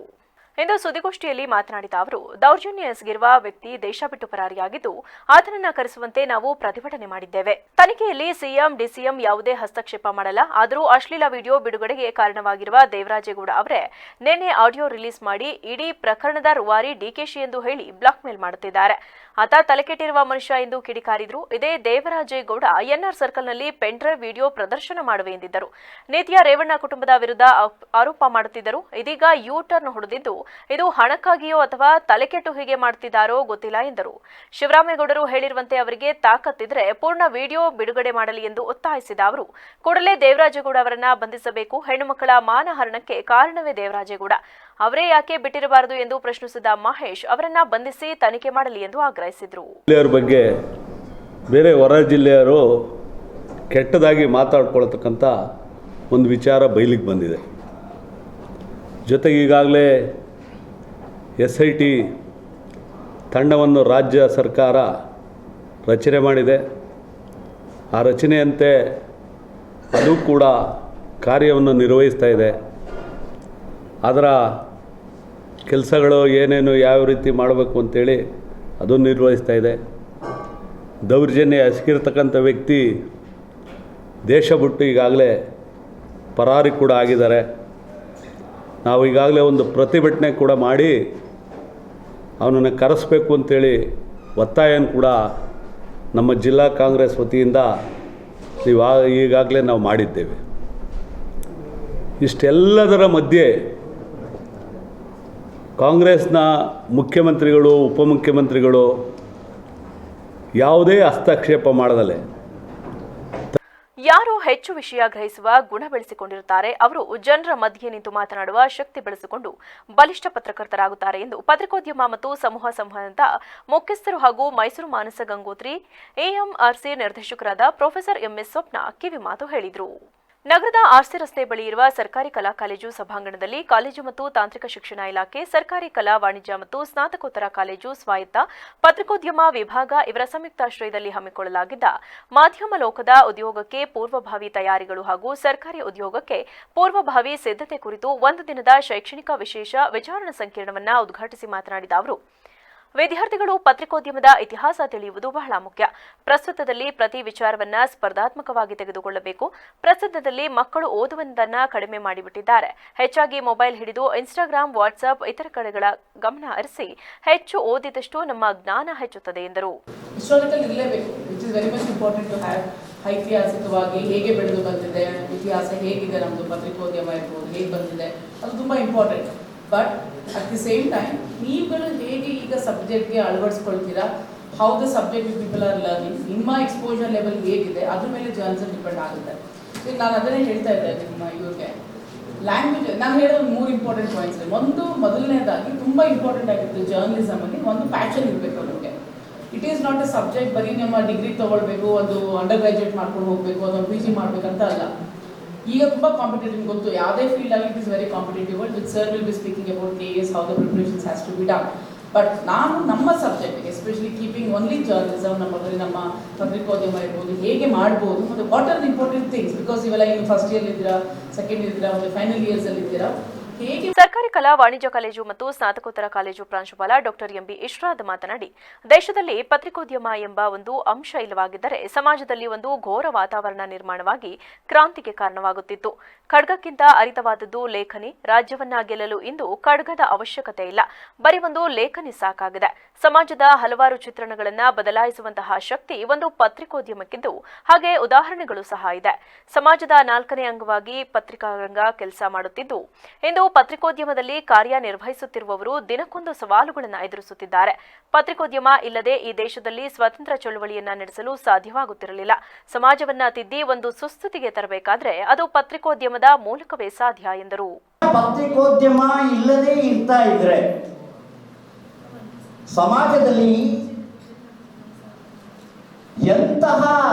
ಇಂದು ಸುದ್ದಿಗೋಷ್ಠಿಯಲ್ಲಿ ಮಾತನಾಡಿದ ಅವರು, ದೌರ್ಜನ್ಯ ಎಸಗಿರುವ ವ್ಯಕ್ತಿ ದೇಶ ಬಿಟ್ಟು ಪರಾರಿಯಾಗಿದ್ದು ಆತನನ್ನ ಕರೆಸುವಂತೆ ನಾವು ಪ್ರತಿಭಟನೆ ಮಾಡಿದ್ದೇವೆ. ತನಿಖೆಯಲ್ಲಿ ಸಿಎಂ, ಡಿಸಿಎಂ ಯಾವುದೇ ಹಸ್ತಕ್ಷೇಪ ಮಾಡಲ್ಲ. ಆದರೂ ಅಶ್ಲೀಲ ವಿಡಿಯೋ ಬಿಡುಗಡೆಗೆ ಕಾರಣವಾಗಿರುವ ದೇವರಾಜೇಗೌಡ ಅವರೇ ನಿನ್ನೆ ಆಡಿಯೋ ರಿಲೀಸ್ ಮಾಡಿ ಇಡೀ ಪ್ರಕರಣದ ರೂವಾರಿ ಡಿಕೆಶಿ ಎಂದು ಹೇಳಿ ಬ್ಲಾಕ್ ಮೇಲ್ ಮಾಡುತ್ತಿದ್ದಾರೆ. ಆತ ತಲೆಕೆಟ್ಟಿರುವ ಮನುಷ್ಯ ಎಂದು ಕಿಡಿಕಾರಿದ್ರು. ಇದೇ ದೇವರಾಜೇಗೌಡ ಎನ್ಆರ್ ಸರ್ಕಲ್ನಲ್ಲಿ ಪೆನ್ಡ್ರೈವ್ ವಿಡಿಯೋ ಪ್ರದರ್ಶನ ಮಾಡುವೆ ಎಂದಿದ್ದರು. ನೀತಿಯ ರೇವಣ್ಣ ಕುಟುಂಬದ ವಿರುದ್ಧ ಆರೋಪ ಮಾಡುತ್ತಿದ್ದರು. ಇದೀಗ ಯೂ ಟರ್ನ್ ಹೊಡೆದಿದ್ದು ಇದು ಹಣಕ್ಕಾಗಿಯೋ ಅಥವಾ ತಲೆಕೆಟ್ಟು ಹೀಗೆ ಮಾಡ್ತಿದ್ದಾರೋ ಗೊತ್ತಿಲ್ಲ ಎಂದರು. ಶಿವರಾಮೇಗೌಡರು ಹೇಳಿರುವಂತೆ ಅವರಿಗೆ ತಾಕತ್ತಿದ್ರೆ ಪೂರ್ಣ ವಿಡಿಯೋ ಬಿಡುಗಡೆ ಮಾಡಲಿ ಎಂದು ಒತ್ತಾಯಿಸಿದ ಅವರು, ಕೂಡಲೇ ದೇವರಾಜೇಗೌಡ ಅವರನ್ನ ಬಂಧಿಸಬೇಕು. ಹೆಣ್ಣುಮಕ್ಕಳ ಮಾನಹರಣಕ್ಕೆ ಕಾರಣವೇ ದೇವರಾಜೇಗೌಡ, ಅವರೇ ಯಾಕೆ ಬಿಟ್ಟಿರಬಾರದು ಎಂದು ಪ್ರಶ್ನಿಸಿದ ಮಹೇಶ್ ಅವರನ್ನ ಬಂಧಿಸಿ ತನಿಖೆ ಮಾಡಲಿ ಎಂದು ಆಗ್ರಹಿಸಿದರು. ಬಗ್ಗೆ ಬೇರೆ ಹೊರ ಜಿಲ್ಲೆಯವರು ಕೆಟ್ಟದಾಗಿ ಮಾತಾಡ್ಕೊಳ್ತಕ್ಕಂಥ ಒಂದು ವಿಚಾರ ಬಯಲಿಗೆ ಬಂದಿದೆ. ಜೊತೆಗೆ ಈಗಾಗಲೇ SIT ತಂಡವನ್ನು ರಾಜ್ಯ ಸರ್ಕಾರ ರಚನೆ ಮಾಡಿದೆ. ಆ ರಚನೆಯಂತೆ ಅದು ಕೂಡ ಕಾರ್ಯವನ್ನು ನಿರ್ವಹಿಸ್ತಾ ಇದೆ. ಅದರ ಕೆಲಸಗಳು ಏನೇನು ಯಾವ ರೀತಿ ಮಾಡಬೇಕು ಅಂತೇಳಿ ಅದು ನಿರ್ವಹಿಸ್ತಾ ಇದೆ. ದೌರ್ಜನ್ಯ ಎಸಗಿರ್ತಕ್ಕಂಥ ವ್ಯಕ್ತಿ ದೇಶ ಬಿಟ್ಟು ಈಗಾಗಲೇ ಪರಾರಿ ಕೂಡ ಆಗಿದ್ದಾರೆ. ನಾವು ಈಗಾಗಲೇ ಒಂದು ಪ್ರತಿಭಟನೆ ಕೂಡ ಮಾಡಿ ಅವನನ್ನು ಕರೆಸಬೇಕು ಅಂತೇಳಿ ಒತ್ತಾಯನ ಕೂಡ ನಮ್ಮ ಜಿಲ್ಲಾ ಕಾಂಗ್ರೆಸ್ ವತಿಯಿಂದ ಈಗಾಗಲೇ ನಾವು ಮಾಡಿದ್ದೇವೆ. ಇಷ್ಟೆಲ್ಲದರ ಮಧ್ಯೆ ಕಾಂಗ್ರೆಸ್ನ ಮುಖ್ಯಮಂತ್ರಿಗಳು, ಉಪಮುಖ್ಯಮಂತ್ರಿಗಳು ಯಾವುದೇ ಹಸ್ತಕ್ಷೇಪ ಮಾಡದಲೆ ಯಾರು ಹೆಚ್ಚು ವಿಷಯ ಗ್ರಹಿಸುವ ಗುಣ ಬೆಳೆಸಿಕೊಂಡಿರುತ್ತಾರೆ ಅವರು ಜನರ ಮಧ್ಯೆ ನಿಂತು ಮಾತನಾಡುವ ಶಕ್ತಿ ಬೆಳೆಸಿಕೊಂಡು ಬಲಿಷ್ಠ ಪತ್ರಕರ್ತರಾಗುತ್ತಾರೆ ಎಂದು ಪತ್ರಿಕೋದ್ಯಮ ಮತ್ತು ಸಮೂಹ ಸಂವಹನದ ಮುಖ್ಯಸ್ಥರು ಹಾಗೂ ಮೈಸೂರು ಮಾನಸ ಗಂಗೋತ್ರಿ AMRC ನಿರ್ದೇಶಕರಾದ ಪ್ರೊಫೆಸರ್ MS ಸ್ವಪ್ನ ಕಿವಿಮಾತು ಹೇಳಿದರು. ನಗರದ RC ರಸ್ತೆ ಬಳಿ ಇರುವ ಸರ್ಕಾರಿ ಕಲಾ ಕಾಲೇಜು ಸಭಾಂಗಣದಲ್ಲಿ ಕಾಲೇಜು ಮತ್ತು ತಾಂತ್ರಿಕ ಶಿಕ್ಷಣ ಇಲಾಖೆ, ಸರ್ಕಾರಿ ಕಲಾ ವಾಣಿಜ್ಯ ಮತ್ತು ಸ್ನಾತಕೋತ್ತರ ಕಾಲೇಜು, ಸ್ವಾಯತ್ತ ಪತ್ರಿಕೋದ್ಯಮ ವಿಭಾಗ ಇವರ ಸಂಯುಕ್ತಾಶ್ರಯದಲ್ಲಿ ಹಮ್ಮಿಕೊಳ್ಳಲಾಗಿದ್ದ ಮಾಧ್ಯಮ ಲೋಕದ ಉದ್ಯೋಗಕ್ಕೆ ಪೂರ್ವಭಾವಿ ತಯಾರಿಗಳು ಹಾಗೂ ಸರ್ಕಾರಿ ಉದ್ಯೋಗಕ್ಕೆ ಪೂರ್ವಭಾವಿ ಸಿದ್ಧತೆ ಕುರಿತು ಒಂದು ದಿನದ ಶೈಕ್ಷಣಿಕ ವಿಶೇಷ ವಿಚಾರಣಾ ಸಂಕಿರಣವನ್ನು ಉದ್ಘಾಟಿಸಿ ಮಾತನಾಡಿದ ಅವರು, ವಿದ್ಯಾರ್ಥಿಗಳು ಪತ್ರಿಕೋದ್ಯಮದ ಇತಿಹಾಸ ತಿಳಿಯುವುದು ಬಹಳ ಮುಖ್ಯ. ಪ್ರಸ್ತುತದಲ್ಲಿ ಪ್ರತಿ ವಿಚಾರವನ್ನ ಸ್ಪರ್ಧಾತ್ಮಕವಾಗಿ ತೆಗೆದುಕೊಳ್ಳಬೇಕು. ಪ್ರಸ್ತುತದಲ್ಲಿ ಮಕ್ಕಳು ಓದುವುದನ್ನ ಕಡಿಮೆ ಮಾಡಿಬಿಟ್ಟಿದ್ದಾರೆ. ಹೆಚ್ಚಾಗಿ ಮೊಬೈಲ್ ಹಿಡಿದು ಇನ್ಸ್ಟಾಗ್ರಾಂ, ವಾಟ್ಸ್ಆಪ್ ಇತರ ಕಡೆಗಳ ಗಮನ ಹರಿಸಿ ಹೆಚ್ಚು ಓದಿದಷ್ಟು ನಮ್ಮ ಜ್ಞಾನ ಹೆಚ್ಚುತ್ತದೆ ಎಂದರು. ಹಿಸ್ಟಾರಿಕಲ್ ಇರಲೇಬೇಕು, which is very much important to have. ಐತಿಹಾಸಿಕವಾಗಿ ಹೇಗೆ ಬೆಳೆದು ಬಂದಿದೆ, ಇತಿಹಾಸ ಹೇಗಿದೆ, ನಮ್ಮದು ಪತ್ರಿಕೋದ್ಯಮ ಇರ್ಬೋದು ಹೇಗೆ ಬಂದಿದೆ, ಅದು ತುಂಬ important. But at the same time ನೀವುಗಳು ಹೇಗೆ ಈಗ ಸಬ್ಜೆಕ್ಟ್ಗೆ ಅಳವಡಿಸ್ಕೊಳ್ತೀರಾ, how the subject people are learning, ನಿಮ್ಮ ಎಕ್ಸ್ಪೋಜರ್ ಲೆವೆಲ್ ಹೇಗಿದೆ, ಅದ್ರ ಮೇಲೆ ಜರ್ನಲಿಸಮ್ ಡಿಪೆಂಡ್ ಆಗುತ್ತೆ. ಈಗ ನಾನು ಅದನ್ನೇ ಹೇಳ್ತಾ ಇದ್ದೆ ನಿಮ್ಮ ಇವ್ರಿಗೆ. ಲ್ಯಾಂಗ್ವೇಜ್ ನಾನು ಹೇಳೋದು 3 ಇಂಪಾರ್ಟೆಂಟ್ ಪಾಯಿಂಟ್ಸ್. ಒಂದು, ಮೊದಲನೇದಾಗಿ ತುಂಬ ಇಂಪಾರ್ಟೆಂಟ್ ಆಗಿತ್ತು ಜರ್ನಲಿಸಮಲ್ಲಿ ಒಂದು ಪ್ಯಾಷನ್ ಇರಬೇಕು ನಮಗೆ. It is not A subject ಬರೀ ನಮ್ಮ ಡಿಗ್ರಿ ತೊಗೊಳ್ಬೇಕು, ಒಂದು ಅಂಡರ್ ಗ್ರಾಜ್ಯುಯೇಟ್ ಮಾಡ್ಕೊಂಡು ಹೋಗಬೇಕು, ಅದೊಂದು PG ಮಾಡಬೇಕಂತ ಅಲ್ಲ. ಈಗ ತುಂಬ ಕಾಂಪಿಟೇಟಿವ್ ಗೊತ್ತು, ಯಾವುದೇ ಫೀಲ್ಡ್ ಆಗಿ it is very competitive. With sir will be speaking about KS, how the preparations has to be done. But ನಾನು ನಮ್ಮ ಸಬ್ಜೆಕ್ಟಿಗೆ ಎಸ್ಪೆಷಲಿ ಕೀಪಿಂಗ್ ಓನ್ಲಿ ಜರ್ನಲಿಸಮ್, ನಮ್ಮ ಪತ್ರಿಕೋದ್ಯಮ ಇರ್ಬೋದು, ಹೇಗೆ ಮಾಡ್ಬೋದು ಮತ್ತು what are the important things, because ಇವೆಲ್ಲ ಇನ್ನು ಫಸ್ಟ್ ಇಯರ್ ಇದ್ದೀರಾ, ಸೆಕೆಂಡ್ ಇಯರ್ ಇದ್ದೀರಾ, ಒಂದು ಫೈನಲ್ ಇಯರ್ಸಲ್ಲಿ ಇದ್ದೀರಾ. ಸರ್ಕಾರಿ ಕಲಾ ವಾಣಿಜ್ಯ ಕಾಲೇಜು ಮತ್ತು ಸ್ನಾತಕೋತ್ತರ ಕಾಲೇಜು ಪ್ರಾಂಶುಪಾಲ ಡಾಕ್ಟರ್ MB ಇಶ್ರಾದ್ ಮಾತನಾಡಿ, ದೇಶದಲ್ಲಿ ಪತ್ರಿಕೋದ್ಯಮ ಎಂಬ ಒಂದು ಅಂಶ ಇಲ್ಲವಾಗಿದ್ದರೆ ಸಮಾಜದಲ್ಲಿ ಒಂದು ಘೋರ ವಾತಾವರಣ ನಿರ್ಮಾಣವಾಗಿ ಕ್ರಾಂತಿಗೆ ಕಾರಣವಾಗುತ್ತಿತ್ತು. ಖಡ್ಗಕ್ಕಿಂತ ಅರಿತವಾದದ್ದು ಲೇಖನಿ. ರಾಜ್ಯವನ್ನ ಗೆಲ್ಲಲು ಇಂದು ಖಡ್ಗದ ಅವಶ್ಯಕತೆ ಇಲ್ಲ, ಬರೀ ಒಂದು ಲೇಖನಿ ಸಾಕಾಗಿದೆ. ಸಮಾಜದ ಹಲವಾರು ಚಿತ್ರಣಗಳನ್ನು ಬದಲಾಯಿಸುವಂತಹ ಶಕ್ತಿ ಒಂದು ಪತ್ರಿಕೋದ್ಯಮಕ್ಕಿದ್ದು, ಹಾಗೆ ಉದಾಹರಣೆಗಳು ಸಹ ಇದೆ. ಸಮಾಜದ 4ನೇ ಅಂಗವಾಗಿ ಪತ್ರಿಕಾರಂಗ ಕೆಲಸ ಮಾಡುತ್ತಿದ್ದು, ಇಂದು ಪತ್ರಿಕೋದ್ಯಮದಲ್ಲಿ ಕಾರ್ಯನಿರ್ವಹಿಸುತ್ತಿರುವವರು ದಿನಕ್ಕೊಂದು ಸವಾಲುಗಳನ್ನು ಎದುರಿಸುತ್ತಿದ್ದಾರೆ. ಪತ್ರಿಕೋದ್ಯಮ ಇಲ್ಲದೆ ಈ ದೇಶದಲ್ಲಿ ಸ್ವತಂತ್ರ ಚಳುವಳಿಯನ್ನ ನಡೆಸಲು ಸಾಧ್ಯವಾಗುತ್ತಿರಲಿಲ್ಲ. ಸಮಾಜವನ್ನ ತಿದ್ದಿ ಒಂದು ಸುಸ್ಥಿತಿಗೆ ತರಬೇಕಾದ್ರೆ ಅದು ಪತ್ರಿಕೋದ್ಯಮದ ಮೂಲಕವೇ ಸಾಧ್ಯ ಎಂದರು. ಪತ್ರಿಕೋದ್ಯಮ ಇಲ್ಲದೆ ಇರ್ತಾ ಇದ್ರೆ ಸಮಾಜದಲ್ಲಿ ಎಂತಹ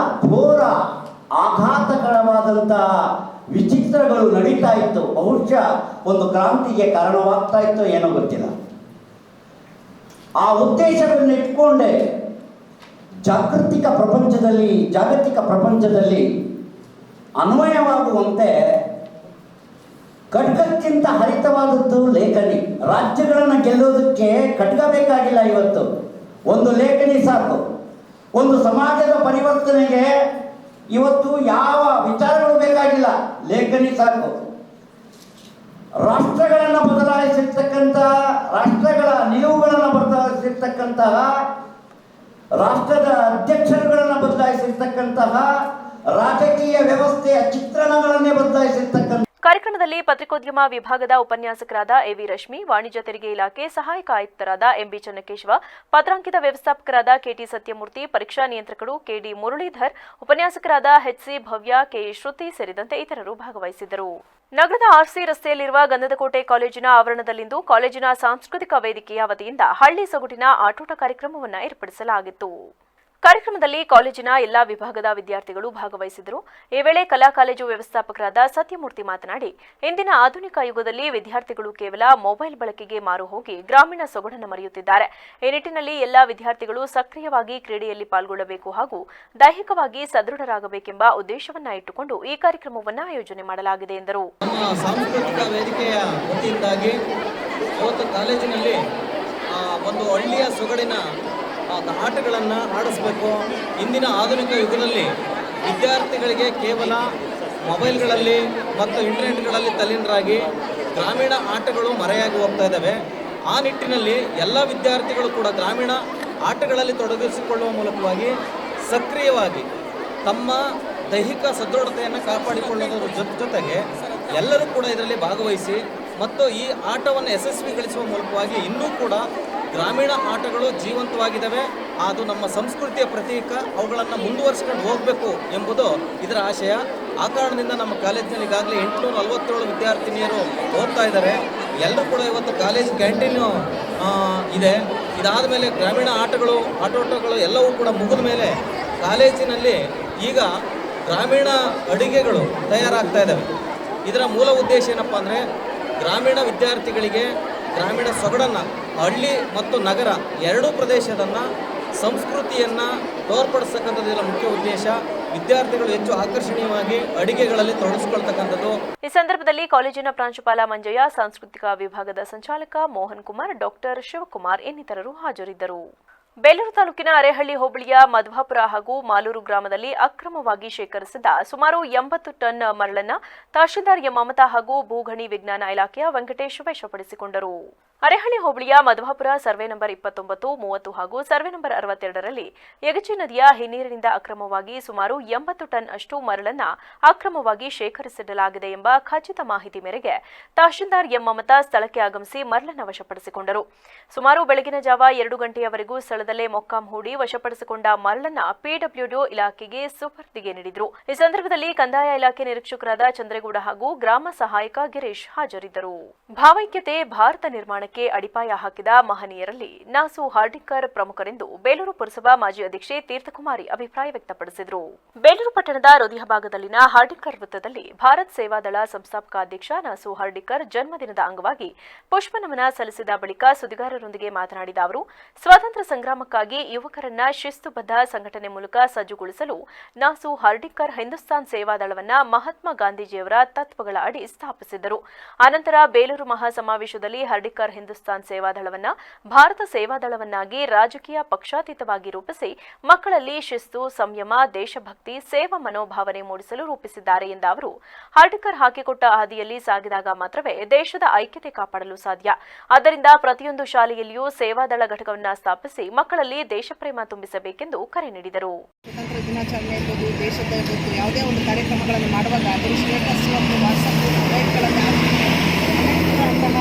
ಘೋರ ಆಘಾತಕರವಾದಂತಹ ವಿಚಿತ್ರಗಳು ನಡೀತಾ ಇತ್ತು. ಬಹುಶಃ ಒಂದು ಕ್ರಾಂತಿಗೆ ಕಾರಣವಾಗ್ತಾ ಇತ್ತು, ಏನೋ ಗೊತ್ತಿಲ್ಲ. ಆ ಉದ್ದೇಶವನ್ನು ಇಟ್ಕೊಂಡೆ ಜಾಗತಿಕ ಪ್ರಪಂಚದಲ್ಲಿ ಅನ್ವಯವಾಗುವಂತೆ ಖಡ್ಗಕ್ಕಿಂತ ಹರಿತವಾದದ್ದು ಲೇಖನಿ. ರಾಜ್ಯಗಳನ್ನು ಗೆಲ್ಲೋದಕ್ಕೆ ಖಡ್ಗ ಬೇಕಾಗಿಲ್ಲ. ಇವತ್ತು ಒಂದು ಲೇಖನಿ ಸಾಕು. ಒಂದು ಸಮಾಜದ ಪರಿವರ್ತನೆಗೆ ಇವತ್ತು ಯಾವ ವಿಚಾರಗಳು ಬೇಕಾಗಿಲ್ಲ, ಲೇಖನಿ ಸಾಕು. ರಾಷ್ಟ್ರಗಳನ್ನು ಬದಲಾಯಿಸಿರ್ತಕ್ಕಂತಹ, ರಾಷ್ಟ್ರಗಳ ನಿಲುವುಗಳನ್ನು ಬದಲಾಯಿಸಿರ್ತಕ್ಕಂತಹ, ರಾಷ್ಟ್ರದ ಅಧ್ಯಕ್ಷರುಗಳನ್ನು ಬದಲಾಯಿಸಿರ್ತಕ್ಕಂತಹ, ರಾಜಕೀಯ ವ್ಯವಸ್ಥೆಯ ಚಿತ್ರಣಗಳನ್ನೇ ಬದಲಾಯಿಸಿರ್ತಕ್ಕಂಥ ಕಾರ್ಯಕ್ರಮದಲ್ಲಿ ಪತ್ರಿಕೋದ್ಯಮ ವಿಭಾಗದ ಉಪನ್ಯಾಸಕರಾದ ಎವಿ ರಶ್ಮಿ, ವಾಣಿಜ್ಯ ತೆರಿಗೆ ಇಲಾಖೆ ಸಹಾಯಕ ಆಯುಕ್ತರಾದ ಎಂಬಿ ಚನ್ನಕೇಶವ, ಪತ್ರಾಂಕಿತ ವ್ಯವಸ್ಥಾಪಕರಾದ ಕೆಟಿ ಸತ್ಯಮೂರ್ತಿ, ಪರೀಕ್ಷಾ ನಿಯಂತ್ರಕರು ಕೆಡಿ ಮುರಳೀಧರ್, ಉಪನ್ಯಾಸಕರಾದ ಎಚ್ಸಿ ಭವ್ಯ, ಕೆ ಶ್ರುತಿ ಸೇರಿದಂತೆ ಇತರರು ಭಾಗವಹಿಸಿದ್ದರು. ನಗರದ ಆರ್ಸಿ ರಸ್ತೆಯಲ್ಲಿರುವ ಗಂಧದಕೋಟೆ ಕಾಲೇಜಿನ ಆವರಣದಲ್ಲಿಂದು ಕಾಲೇಜಿನ ಸಾಂಸ್ಕೃತಿಕ ವೇದಿಕೆಯ ವತಿಯಿಂದ ಹಳ್ಳಿ ಸೊಗಟಿನ ಆಟೋಟ ಕಾರ್ಯಕ್ರಮವನ್ನು ಏರ್ಪಡಿಸಲಾಗಿತ್ತು. ಕಾರ್ಯಕ್ರಮದಲ್ಲಿ ಕಾಲೇಜಿನ ಎಲ್ಲಾ ವಿಭಾಗದ ವಿದ್ಯಾರ್ಥಿಗಳು ಭಾಗವಹಿಸಿದರು. ಈ ವೇಳೆ ಕಲಾ ಕಾಲೇಜು ವ್ಯವಸ್ಥಾಪಕರಾದ ಸತ್ಯಮೂರ್ತಿ ಮಾತನಾಡಿ, ಇಂದಿನ ಆಧುನಿಕ ಯುಗದಲ್ಲಿ ವಿದ್ಯಾರ್ಥಿಗಳು ಕೇವಲ ಮೊಬೈಲ್ ಬಳಕೆಗೆ ಮಾರು ಹೋಗಿ ಗ್ರಾಮೀಣ ಸೊಗಡನ್ನು ಮರೆಯುತ್ತಿದ್ದಾರೆ. ಈ ನಿಟ್ಟಿನಲ್ಲಿ ಎಲ್ಲಾ ವಿದ್ಯಾರ್ಥಿಗಳು ಸಕ್ರಿಯವಾಗಿ ಕ್ರೀಡೆಯಲ್ಲಿ ಪಾಲ್ಗೊಳ್ಳಬೇಕು ಹಾಗೂ ದೈಹಿಕವಾಗಿ ಸದೃಢರಾಗಬೇಕೆಂಬ ಉದ್ದೇಶವನ್ನ ಇಟ್ಟುಕೊಂಡು ಈ ಕಾರ್ಯಕ್ರಮವನ್ನು ಆಯೋಜನೆ ಮಾಡಲಾಗಿದೆ ಎಂದರು. ನಮ್ಮ ಸಾಂಸ್ಕೃತಿಕ ವೇದಿಕೆಯ ವತಿಯಿಂದಾಗಿ ಇವತ್ತು ಕಾಲೇಜಿನಲ್ಲಿ ಒಂದು ಹಳ್ಳಿಯ ಸೊಗಡಿನ ಆಟಗಳನ್ನು ಆಡಿಸಬೇಕು. ಇಂದಿನ ಆಧುನಿಕ ಯುಗದಲ್ಲಿ ವಿದ್ಯಾರ್ಥಿಗಳಿಗೆ ಕೇವಲ ಮೊಬೈಲ್ಗಳಲ್ಲಿ ಮತ್ತು ಇಂಟರ್ನೆಟ್ಗಳಲ್ಲಿ ತಲ್ಲೀನರಾಗಿ ಗ್ರಾಮೀಣ ಆಟಗಳು ಮರೆಯಾಗಿ ಹೋಗ್ತಾ ಇದ್ದಾವೆ. ಆ ನಿಟ್ಟಿನಲ್ಲಿ ಎಲ್ಲ ವಿದ್ಯಾರ್ಥಿಗಳು ಕೂಡ ಗ್ರಾಮೀಣ ಆಟಗಳಲ್ಲಿ ತೊಡಗಿಸಿಕೊಳ್ಳುವ ಮೂಲಕವಾಗಿ ಸಕ್ರಿಯವಾಗಿ ತಮ್ಮ ದೈಹಿಕ ಸದೃಢತೆಯನ್ನು ಕಾಪಾಡಿಕೊಳ್ಳೋದ್ರ ಜೊತೆಗೆ ಎಲ್ಲರೂ ಕೂಡ ಇದರಲ್ಲಿ ಭಾಗವಹಿಸಿ ಮತ್ತು ಈ ಆಟವನ್ನು ಯಶಸ್ವಿಗೊಳಿಸುವ ಮೂಲಕವಾಗಿ ಇನ್ನೂ ಕೂಡ ಗ್ರಾಮೀಣ ಆಟಗಳು ಜೀವಂತವಾಗಿದ್ದಾವೆ. ಅದು ನಮ್ಮ ಸಂಸ್ಕೃತಿಯ ಪ್ರತೀಕ. ಅವುಗಳನ್ನು ಮುಂದುವರಿಸ್ಕೊಂಡು ಹೋಗಬೇಕು ಎಂಬುದು ಇದರ ಆಶಯ. ಆ ಕಾರಣದಿಂದ ನಮ್ಮ ಕಾಲೇಜಿನಲ್ಲಿ ಈಗಾಗಲೇ 847 ವಿದ್ಯಾರ್ಥಿನಿಯರು ಓದ್ತಾ ಇದ್ದಾರೆ. ಎಲ್ಲರೂ ಕೂಡ ಇವತ್ತು ಕಾಲೇಜ್ ಕ್ಯಾಂಟೀನು ಇದೆ. ಇದಾದ ಮೇಲೆ ಗ್ರಾಮೀಣ ಆಟೋಟಗಳು ಎಲ್ಲವೂ ಕೂಡ ಮುಗಿದ ಮೇಲೆ ಕಾಲೇಜಿನಲ್ಲಿ ಈಗ ಗ್ರಾಮೀಣ ಅಡುಗೆಗಳು ತಯಾರಾಗ್ತಾ ಇದ್ದಾವೆ. ಇದರ ಮೂಲ ಉದ್ದೇಶ ಏನಪ್ಪ ಅಂದರೆ ಗ್ರಾಮೀಣ ವಿದ್ಯಾರ್ಥಿಗಳಿಗೆ ಗ್ರಾಮೀಣ ಸೊಗಡನ್ನು, ಹಳ್ಳಿ ಮತ್ತು ನಗರ ಎರಡೂ ಪ್ರದೇಶದನ್ನು ಸಂಸ್ಕೃತಿಯನ್ನು ತೋರ್ಪಡಿಸ್ತಕ್ಕಂಥದ್ದು ಇದರ ಮುಖ್ಯ ಉದ್ದೇಶ. ವಿದ್ಯಾರ್ಥಿಗಳು ಹೆಚ್ಚು ಆಕರ್ಷಣೀಯವಾಗಿ ಅಡುಗೆಗಳಲ್ಲಿ ತೊಡಗಿಸಿಕೊಳ್ತಕ್ಕಂಥದ್ದು. ಈ ಸಂದರ್ಭದಲ್ಲಿ ಕಾಲೇಜಿನ ಪ್ರಾಂಶುಪಾಲ ಮಂಜಯ್ಯ, ಸಾಂಸ್ಕೃತಿಕ ವಿಭಾಗದ ಸಂಚಾಲಕ ಮೋಹನ್ ಕುಮಾರ್, ಡಾಕ್ಟರ್ ಶಿವಕುಮಾರ್ ಇನ್ನಿತರರು ಹಾಜರಿದ್ದರು. ಬೇಲೂರು ತಾಲೂಕಿನ ಅರೇಹಳ್ಳಿ ಹೋಬಳಿಯ ಮಧ್ವಾಪುರ ಹಾಗೂ ಮಾಲೂರು ಗ್ರಾಮದಲ್ಲಿ ಅಕ್ರಮವಾಗಿ ಶೇಖರಿಸಿದ ಸುಮಾರು 80 ಟನ್ ಮರಳನ್ನು ತಹಶೀಲ್ದಾರ್ ಎಂ ಮಮತಾ ಹಾಗೂ ಭೂಗಣಿ ವಿಜ್ಞಾನ ಇಲಾಖೆಯ ವೆಂಕಟೇಶ್ ವಶಪಡಿಸಿಕೊಂಡರು. ಅರೇಹಳ್ಳಿ ಹೋಬಳಿಯ ಮಧ್ವಾಪುರ ಸರ್ವೆ ನಂಬರ್ 29, 30 ಹಾಗೂ ಸರ್ವೆ ನಂಬರ್ 62ರಲ್ಲಿ ಯಗಚಿ ನದಿಯ ಹಿನ್ನೀರಿನಿಂದ ಅಕ್ರಮವಾಗಿ ಸುಮಾರು 80 ಟನ್ ಅಷ್ಟು ಮರಳನ್ನು ಅಕ್ರಮವಾಗಿ ಶೇಖರಿಸಿಡಲಾಗಿದೆ ಎಂಬ ಖಚಿತ ಮಾಹಿತಿ ಮೇರೆಗೆ ತಹಶೀಲ್ದಾರ್ ಎಂ ಮಮತಾ ಸ್ಥಳಕ್ಕೆ ಆಗಮಿಸಿ ಮರಳನ್ನು ವಶಪಡಿಸಿಕೊಂಡರು. ಸುಮಾರು ಬೆಳಗಿನ ಜಾವ 2 ಗಂಟೆಯವರೆಗೂ ಸ್ಥಳದಲ್ಲೇ ಮೊಕ್ಕಾಂ ಹೂಡಿ ವಶಪಡಿಸಿಕೊಂಡ ಮರಳನ್ನು ಪಿಡಬ್ಲ್ಯೂಡಿ ಇಲಾಖೆಗೆ ಸುಪರ್ದಿಗೆ ನೀಡಿದರು. ಈ ಸಂದರ್ಭದಲ್ಲಿ ಕಂದಾಯ ಇಲಾಖೆ ನಿರೀಕ್ಷಕರಾದ ಚಂದ್ರೇಗೌಡ ಹಾಗೂ ಗ್ರಾಮ ಸಹಾಯಕ ಗಿರೀಶ್ ಹಾಜರಿದ್ದರು. ಭಾವೈಕ್ಯತೆ ಭಾರತ ನಿರ್ಮಾಣಕ್ಕೆ ಅಡಿಪಾಯ ಹಾಕಿದ ಮಹನೀಯರಲ್ಲಿ ನಾಸು ಹಾರ್ಡಿಕರ್ ಪ್ರಮುಖರೆಂದು ಬೇಲೂರು ಪುರಸಭಾ ಮಾಜಿ ಅಧ್ಯಕ್ಷೆ ತೀರ್ಥಕುಮಾರಿ ಅಭಿಪ್ರಾಯ ವ್ಯಕ್ತಪಡಿಸಿದರು. ಬೇಲೂರು ಪಟ್ಟಣದ ಹೃದಯ ಭಾಗದಲ್ಲಿನ ಹಾರ್ಡಿಕರ್ ವೃತ್ತದಲ್ಲಿ ಭಾರತ್ ಸೇವಾದಳ ಸಂಸ್ಥಾಪಕ ಅಧ್ಯಕ್ಷ ನಾಸು ಹಾರ್ಡಿಕರ್ ಜನ್ಮದಿನದ ಅಂಗವಾಗಿ ಪುಷ್ಪನಮನ ಸಲ್ಲಿಸಿದ ಬಳಿಕ ಸುದ್ದಿಗಾರರೊಂದಿಗೆ ಮಾತನಾಡಿದ ಅವರು, ಸ್ವಾತಂತ್ರ್ಯ ಸಂಗ್ರಾಮಕ್ಕಾಗಿ ಯುವಕರನ್ನ ಶಿಸ್ತುಬದ್ಧ ಸಂಘಟನೆ ಮೂಲಕ ಸಜ್ಜುಗೊಳಿಸಲು ನಾಸು ಹಾರ್ಡಿಕರ್ ಹಿಂದೂಸ್ತಾನ್ ಸೇವಾದಳವನ್ನ ಮಹಾತ್ಮ ಗಾಂಧೀಜಿಯವರ ತತ್ವಗಳ ಅಡಿ ಸ್ಥಾಪಿಸಿದ್ದರು. ಅನಂತರ ಬೇಲೂರು ಮಹಾಸಮಾವೇಶದಲ್ಲಿ ಹಾರ್ಡಿಕರ್ ಹಿಂದೂಸ್ತಾನ್ ಸೇವಾದಳವನ್ನ ಭಾರತ ಸೇವಾದಳವನ್ನಾಗಿ ರಾಜಕೀಯ ಪಕ್ಷಾತೀತವಾಗಿ ರೂಪಿಸಿ ಮಕ್ಕಳಲ್ಲಿ ಶಿಸ್ತು, ಸಂಯಮ, ದೇಶಭಕ್ತಿ, ಸೇವಾ ಮನೋಭಾವನೆ ಮೂಡಿಸಲು ರೂಪಿಸಿದ್ದಾರೆ ಎಂದ ಅವರು, ಹಾರ್ಡಿಕರ್ ಹಾಕಿಕೊಟ್ಟ ಹಾದಿಯಲ್ಲಿ ಸಾಗಿದಾಗ ಮಾತ್ರವೇ ದೇಶದ ಐಕ್ಯತೆ ಕಾಪಾಡಲು ಸಾಧ್ಯ. ಆದ್ದರಿಂದ ಪ್ರತಿಯೊಂದು ಶಾಲೆಯಲ್ಲಿಯೂ ಸೇವಾದಳ ಘಟಕವನ್ನು ಸ್ಥಾಪಿಸಿ ಮಕ್ಕಳಲ್ಲಿ ದೇಶಪ್ರೇಮ ತುಂಬಿಸಬೇಕೆಂದು ಕರೆ ನೀಡಿದರು. ಸ್ವತಂತ್ರ ದಿನಾಚರಣೆ ಇರ್ಬೋದು, ದೇಶದ ಇವತ್ತು ಯಾವುದೇ ಒಂದು ಕಾರ್ಯಕ್ರಮಗಳನ್ನು ಮಾಡುವಾಗ ಅದರ ಸ್ಟೇಟಸ್ ಮತ್ತು ವಾಟ್ಸಪ್ ಮೊಬೈಲ್ಗಳನ್ನು ಅಂತಹ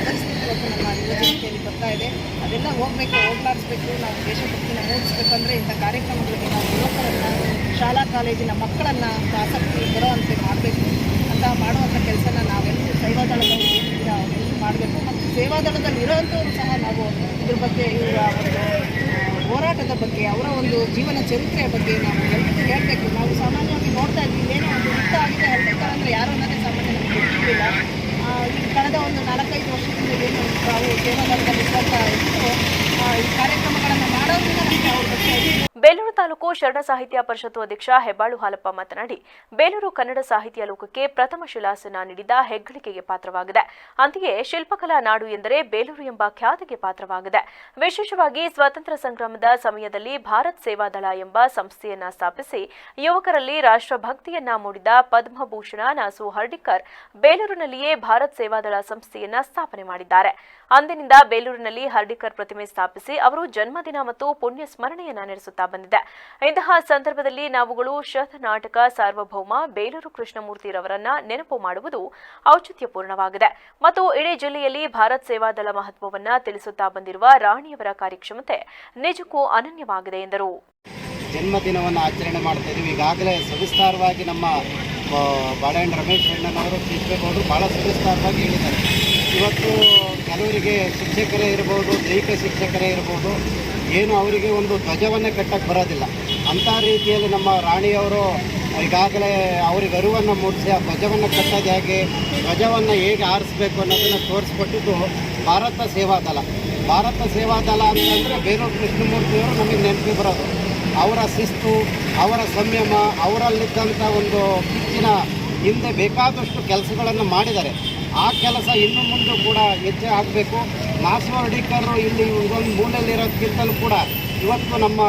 ಪರಿಸ್ಥಿತಿ ಇವತ್ತು ನಮ್ಮ ಯುವಜನತೆಯಲ್ಲಿ ಬರ್ತಾ ಇದೆ. ಅದೆಲ್ಲ ಹೋಗ್ಲಾಡಿಸ್ಬೇಕು. ನಾವು ದೇಶಭಕ್ತಿನ ಮೂಡಿಸ್ಬೇಕಂದ್ರೆ ಇಂಥ ಕಾರ್ಯಕ್ರಮಗಳಿಗೆ ನಾವು ಯುವಕರನ್ನು, ಶಾಲಾ ಕಾಲೇಜಿನ ಮಕ್ಕಳನ್ನು ಆಸಕ್ತಿ ಬರೋವಂತೆ ಮಾಡಬೇಕು. ಅಂತ ಮಾಡುವಂಥ ಕೆಲಸನ ನಾವೆಲ್ಲರೂ ಸೇವಾದಳದಿಂದ ಮಾಡಬೇಕು. ಮತ್ತು ಸೇವಾದಳದಲ್ಲಿ ಇರೋವಂಥವ್ರು ಸಹ ನಾವು ಇದ್ರ ಬಗ್ಗೆ, ಇವರ ಒಂದು ಹೋರಾಟದ ಬಗ್ಗೆ, ಅವರ ಒಂದು ಜೀವನ ಚರಿತ್ರೆಯ ಬಗ್ಗೆ ನಾವು ಎಲ್ಲರಿಗೂ ಹೇಳಬೇಕು. ನಾವು ಸಾಮಾನ್ಯವಾಗಿ ನೋಡ್ತಾ ಇದ್ವಿ, ಏನೋ ಒಂದು ಯುದ್ಧ ಆಗಿದೆ, ಹಳ್ಳಿಕರ್ ಅಂದರೆ ಯಾರು ಅನ್ನೋದೇ ಸಾಮಾನ್ಯ ನಮಗೆ ಗೊತ್ತಿಲ್ಲ. ಈ ಕಳೆದ ಒಂದು 4-5 ವರ್ಷದಿಂದ ಏನು ನಾವು ಸೇವಾದಳದಲ್ಲಿ ಇರ್ತಾ ಇದ್ದು ಈ ಕಾರ್ಯಕ್ರಮಗಳನ್ನು ಮಾಡೋದ್ರಿಂದ ನಮಗೆ ಅವ್ರ ಬಗ್ಗೆ. ಬೇಲೂರು ತಾಲೂಕು ಶರಣ ಸಾಹಿತ್ಯ ಪರಿಷತ್ತು ಅಧ್ಯಕ್ಷ ಹೆಬ್ಬಾಳು ಹಾಲಪ್ಪ ಮಾತನಾಡಿ, ಬೇಲೂರು ಕನ್ನಡ ಸಾಹಿತ್ಯ ಲೋಕಕ್ಕೆ ಪ್ರಥಮ ಶಿಲಾಸನ ನೀಡಿದ ಹೆಗ್ಗಳಿಕೆಗೆ ಪಾತ್ರವಾಗಿದೆ. ಅಂತೆಯೇ ಶಿಲ್ಪಕಲಾ ನಾಡು ಎಂದರೆ ಬೇಲೂರು ಎಂಬ ಖ್ಯಾತಿಗೆ ಪಾತ್ರವಾಗಿದೆ. ವಿಶೇಷವಾಗಿ ಸ್ವಾತಂತ್ರ್ಯ ಸಂಗ್ರಾಮದ ಸಮಯದಲ್ಲಿ ಭಾರತ್ ಸೇವಾದಳ ಎಂಬ ಸಂಸ್ಥೆಯನ್ನ ಸ್ಥಾಪಿಸಿ ಯುವಕರಲ್ಲಿ ರಾಷ್ಟ್ರಭಕ್ತಿಯನ್ನ ಮೂಡಿದ ಪದ್ಮಭೂಷಣ ನಾಸು ಹಾರ್ಡಿಕರ್ ಬೇಲೂರಿನಲ್ಲಿಯೇ ಭಾರತ್ ಸೇವಾದಳ ಸಂಸ್ಥೆಯನ್ನ ಸ್ಥಾಪನೆ ಮಾಡಿದ್ದಾರೆ. ಅಂದಿನಿಂದ ಬೇಲೂರಿನಲ್ಲಿ ಹಾರ್ಡಿಕರ್ ಪ್ರತಿಮೆ ಸ್ಥಾಪಿಸಿ ಅವರು ಜನ್ಮದಿನ ಮತ್ತು ಪುಣ್ಯ ಸ್ಮರಣೆಯನ್ನ ನಡೆಸುತ್ತಾ ಬಂದಿದ್ದಾರೆ. ಬಂದಿದೆ. ಇಂತಹ ಸಂದರ್ಭದಲ್ಲಿ ನಾವುಗಳು ಶತನಾಟಕ ಸಾರ್ವಭೌಮ ಬೇಲೂರು ಕೃಷ್ಣಮೂರ್ತಿರವರನ್ನ ನೆನಪು ಮಾಡುವುದು ಔಚಿತ್ಯಪೂರ್ಣವಾಗಿದೆ ಮತ್ತು ಇಡೀ ಜಿಲ್ಲೆಯಲ್ಲಿ ಭಾರತ್ ಸೇವಾದಳ ಮಹತ್ವವನ್ನ ತಿಳಿಸುತ್ತಾ ಬಂದಿರುವ ರಾಣಿಯವರ ಕಾರ್ಯಕ್ಷಮತೆ ನಿಜಕ್ಕೂ ಅನನ್ಯವಾಗಿದೆ ಎಂದರು. ಜನ್ಮದಿನವನ್ನು ಆಚರಣೆ ಮಾಡ್ತಾ ಇದ್ದೀವಿ. ಈಗಾಗಲೇ ಸವಿಸ್ತಾರವಾಗಿ ನಮ್ಮ ಬಾಳೆಹಣ್ಣು ರಮೇಶ್ ಅಣ್ಣನವರು ತಿಳಿಸಬೇಕು ಭಾಳ ಸವಿಸ್ತಾರವಾಗಿ ಹೇಳಿದ್ದಾರೆ. ಇವತ್ತು ಕೆಲವರಿಗೆ ಶಿಕ್ಷಕರೇ ಇರ್ಬೋದು, ದೈಹಿಕ ಶಿಕ್ಷಕರೇ ಇರ್ಬೋದು, ಏನು ಅವರಿಗೆ ಒಂದು ಧ್ವಜವನ್ನೇ ಕಟ್ಟಕ್ಕೆ ಬರೋದಿಲ್ಲ. ಅಂಥ ರೀತಿಯಲ್ಲಿ ನಮ್ಮ ರಾಣಿಯವರು ಈಗಾಗಲೇ ಅವ್ರಿಗೆ ಅರಿವನ್ನು ಮೂಡಿಸಿ ಆ ಧ್ವಜವನ್ನು ಕಟ್ಟೋದು ಹೇಗೆ, ಧ್ವಜವನ್ನು ಹೇಗೆ ಆರಿಸ್ಬೇಕು ಅನ್ನೋದನ್ನು ತೋರಿಸ್ಕೊಟ್ಟಿದ್ದು ಭಾರತ ಸೇವಾದಳ. ಭಾರತ ಸೇವಾದಳ ಅಂತಂದರೆ ಬೇಲೂರು ಕೃಷ್ಣಮೂರ್ತಿಯವರು ನಮಗೆ ನೆನಪು ಬರೋದು. ಅವರ ಶಿಸ್ತು, ಅವರ ಸಂಯಮ, ಅವರಲ್ಲಿದ್ದಂಥ ಒಂದು ಕಿಚ್ಚಿನ ಹಿಂದೆ ಬೇಕಾದಷ್ಟು ಕೆಲಸಗಳನ್ನು ಮಾಡಿದ್ದಾರೆ. ಆ ಕೆಲಸ ಇನ್ನು ಮುಂದೆ ಕೂಡ ಹೆಚ್ಚು ಆಗಬೇಕು. ನಾಸವಾಡಿಕರು ಇಲ್ಲಿ ಒಂದು ಮೂಲೆಯಲ್ಲಿರೋದಕ್ಕಿಂತಲೂ ಕೂಡ ಇವತ್ತು ನಮ್ಮ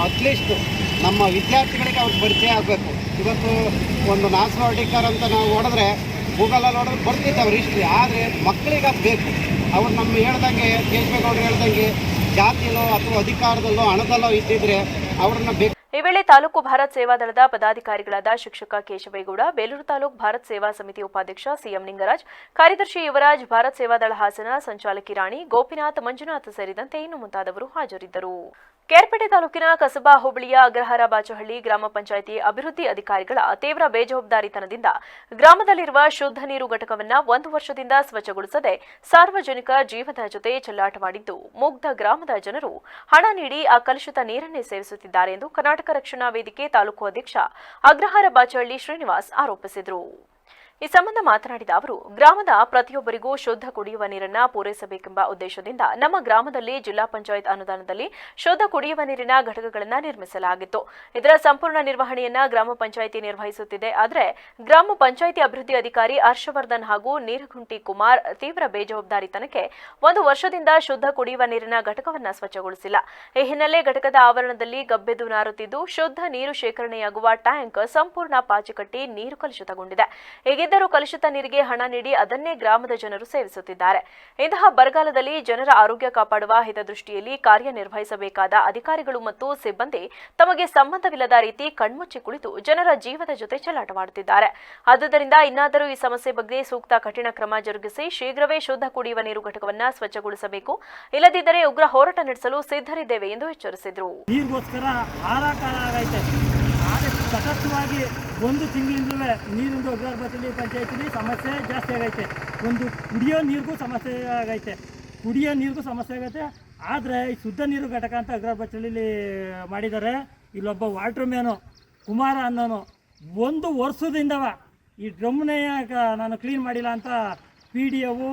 ಅಟ್ಲೀಸ್ಟ್ ನಮ್ಮ ವಿದ್ಯಾರ್ಥಿಗಳಿಗೆ ಅವ್ರ ಪರಿಚಯ ಆಗಬೇಕು. ಇವತ್ತು ಒಂದು ನಾಸವಾಡಿಕರ್ ಅಂತ ನಾವು ನೋಡಿದ್ರೆ ಗೂಗಲಲ್ಲಿ ನೋಡಿದ್ರೆ ಬರ್ತಿತ್ತು ಅವ್ರ ಹಿಸ್ಟ್ರಿ. ಆದರೆ ಮಕ್ಕಳಿಗೆ ಅದು ಬೇಕು. ಅವ್ರು ನಮ್ಮ ಹೇಳ್ದಂಗೆ ಕೇಶವೇಗೌಡರು ಹೇಳ್ದಂಗೆ ಜಾತಿಯಲ್ಲೋ ಅಥವಾ ಅಧಿಕಾರದಲ್ಲೋ ಹಣದಲ್ಲೋ ಇದ್ದಿದ್ರೆ ಅವ್ರನ್ನ ಬೇಕು. ಈ ವೇಳೆ ತಾಲೂಕು ಭಾರತ್ ಸೇವಾದಳದ ಪದಾಧಿಕಾರಿಗಳಾದ ಶಿಕ್ಷಕ ಕೇಶವೇಗೌಡ, ಬೇಲೂರು ತಾಲೂಕು ಭಾರತ್ ಸೇವಾ ಸಮಿತಿ ಉಪಾಧ್ಯಕ್ಷ ಸಿಎಂ ನಿಂಗರಾಜ್, ಕಾರ್ಯದರ್ಶಿ ಯುವರಾಜ್, ಭಾರತ್ ಸೇವಾದಳ ಹಾಸನ ಸಂಚಾಲಕಿ ರಾಣಿ, ಗೋಪಿನಾಥ್, ಮಂಜುನಾಥ್ ಸೇರಿದಂತೆ ಇನ್ನು ಮುಂತಾದವರು ಹಾಜರಿದ್ದರು. ಕೇರ್ಪೇಟೆ ತಾಲೂಕಿನ ಕಸಬಾ ಹೋಬಳಿಯ ಅಗ್ರಹಾರ ಬಾಚಹಳ್ಳಿ ಗ್ರಾಮ ಪಂಚಾಯಿತಿ ಅಭಿವೃದ್ಧಿ ಅಧಿಕಾರಿಗಳ ತೀವ್ರ ಬೇಜವಾಬ್ದಾರಿತನದಿಂದ ಗ್ರಾಮದಲ್ಲಿರುವ ಶುದ್ಧ ನೀರು ಘಟಕವನ್ನು 1 ವರ್ಷದಿಂದ ಸ್ವಚ್ಛಗೊಳಿಸದೆ ಸಾರ್ವಜನಿಕ ಜೀವದ ಜೊತೆ ಚೆಲ್ಲಾಟವಾಡಿದ್ದು ಮುಗ್ಧ ಗ್ರಾಮದ ಜನರು ಹಣ ನೀಡಿ ಆ ಕಲುಷಿತ ನೀರನ್ನೇ ಸೇವಿಸುತ್ತಿದ್ದಾರೆ ಎಂದು ಕರ್ನಾಟಕ ರಕ್ಷಣಾ ವೇದಿಕೆ ತಾಲೂಕು ಅಧ್ಯಕ್ಷ ಅಗ್ರಹಾರ ಬಾಚಹಳ್ಳಿ ಶ್ರೀನಿವಾಸ್ ಆರೋಪಿಸಿದರು. ಈ ಸಂಬಂಧ ಮಾತನಾಡಿದ ಅವರು, ಗ್ರಾಮದ ಪ್ರತಿಯೊಬ್ಬರಿಗೂ ಶುದ್ಧ ಕುಡಿಯುವ ನೀರನ್ನು ಪೂರೈಸಬೇಕೆಂಬ ಉದ್ದೇಶದಿಂದ ನಮ್ಮ ಗ್ರಾಮದಲ್ಲಿ ಜಿಲ್ಲಾ ಪಂಚಾಯತ್ ಅನುದಾನದಲ್ಲಿ ಶುದ್ಧ ಕುಡಿಯುವ ನೀರಿನ ಘಟಕಗಳನ್ನು ನಿರ್ಮಿಸಲಾಗಿತ್ತು. ಇದರ ಸಂಪೂರ್ಣ ನಿರ್ವಹಣೆಯನ್ನ ಗ್ರಾಮ ಪಂಚಾಯಿತಿ ನಿರ್ವಹಿಸುತ್ತಿದೆ. ಆದರೆ ಗ್ರಾಮ ಪಂಚಾಯಿತಿ ಅಭಿವೃದ್ಧಿ ಅಧಿಕಾರಿ ಹರ್ಷವರ್ಧನ್ ಹಾಗೂ ನೀರಗುಂಟಿ ಕುಮಾರ್ ತೀವ್ರ ಬೇಜವಾಬ್ದಾರಿತನಕ್ಕೆ 1 ವರ್ಷದಿಂದ ಶುದ್ಧ ಕುಡಿಯುವ ನೀರಿನ ಘಟಕವನ್ನು ಸ್ವಚ್ಛಗೊಳಿಸಿಲ್ಲ. ಈ ಹಿನ್ನೆಲೆ ಘಟಕದ ಆವರಣದಲ್ಲಿ ಗಬ್ಬೆದ್ದು ನಾರುತ್ತಿದ್ದು ಶುದ್ಧ ನೀರು ಶೇಖರಣೆಯಾಗುವ ಟ್ಯಾಂಕ್ ಸಂಪೂರ್ಣ ಪಾಚಿ ಕಟ್ಟಿ ನೀರು ಕಲುಷಿತಗೊಂಡಿದೆ. ಇದ್ದರೂ ಕಲುಷಿತ ನೀರಿಗೆ ಹಣ ನೀಡಿ ಅದನ್ನೇ ಗ್ರಾಮದ ಜನರು ಸೇವಿಸುತ್ತಿದ್ದಾರೆ. ಇಂತಹ ಬರಗಾಲದಲ್ಲಿ ಜನರ ಆರೋಗ್ಯ ಕಾಪಾಡುವ ಹಿತದೃಷ್ಟಿಯಲ್ಲಿ ಕಾರ್ಯನಿರ್ವಹಿಸಬೇಕಾದ ಅಧಿಕಾರಿಗಳು ಮತ್ತು ಸಿಬ್ಬಂದಿ ತಮಗೆ ಸಂಬಂಧವಿಲ್ಲದ ರೀತಿ ಕಣ್ಮುಚ್ಚಿ ಕುಳಿತು ಜನರ ಜೀವದ ಜೊತೆ ಚೆಲ್ಲಾಟವಾಡುತ್ತಿದ್ದಾರೆ. ಆದುದರಿಂದ ಇನ್ನಾದರೂ ಈ ಸಮಸ್ಯೆ ಬಗ್ಗೆ ಸೂಕ್ತ ಕಠಿಣ ಕ್ರಮ ಜರುಗಿಸಿ ಶೀಘ್ರವೇ ಶುದ್ಧ ಕುಡಿಯುವ ನೀರು ಘಟಕವನ್ನು ಸ್ವಚ್ಛಗೊಳಿಸಬೇಕು. ಇಲ್ಲದಿದ್ದರೆ ಉಗ್ರ ಹೋರಾಟ ನಡೆಸಲು ಸಿದ್ಧರಿದ್ದೇವೆ ಎಂದು ಎಚ್ಚರಿಸಿದರು. ಸತತವಾಗಿ 1 ತಿಂಗಳಿಂದಲೇ ನೀರಿಂದು ಅಗ್ರಹಾರದಲ್ಲಿ ಪಂಚಾಯತಿಲಿ ಸಮಸ್ಯೆ ಜಾಸ್ತಿ ಆಗೈತೆ. ಒಂದು ಕುಡಿಯೋ ನೀರಿಗೂ ಸಮಸ್ಯೆ ಆಗೈತೆ. ಆದರೆ ಈ ಶುದ್ಧ ನೀರು ಘಟಕ ಅಂತ ಅಗ್ರಹಾರದಲ್ಲಿ ಮಾಡಿದ್ದಾರೆ. ಇಲ್ಲೊಬ್ಬ ವಾಟರ್ ಮ್ಯಾನು ಕುಮಾರ ಅನ್ನೋನು 1 ವರ್ಷದಿಂದವ ಈ ಡ್ರಮ್ನೇ ನಾನು ಕ್ಲೀನ್ ಮಾಡಿಲ್ಲ ಅಂತ PDO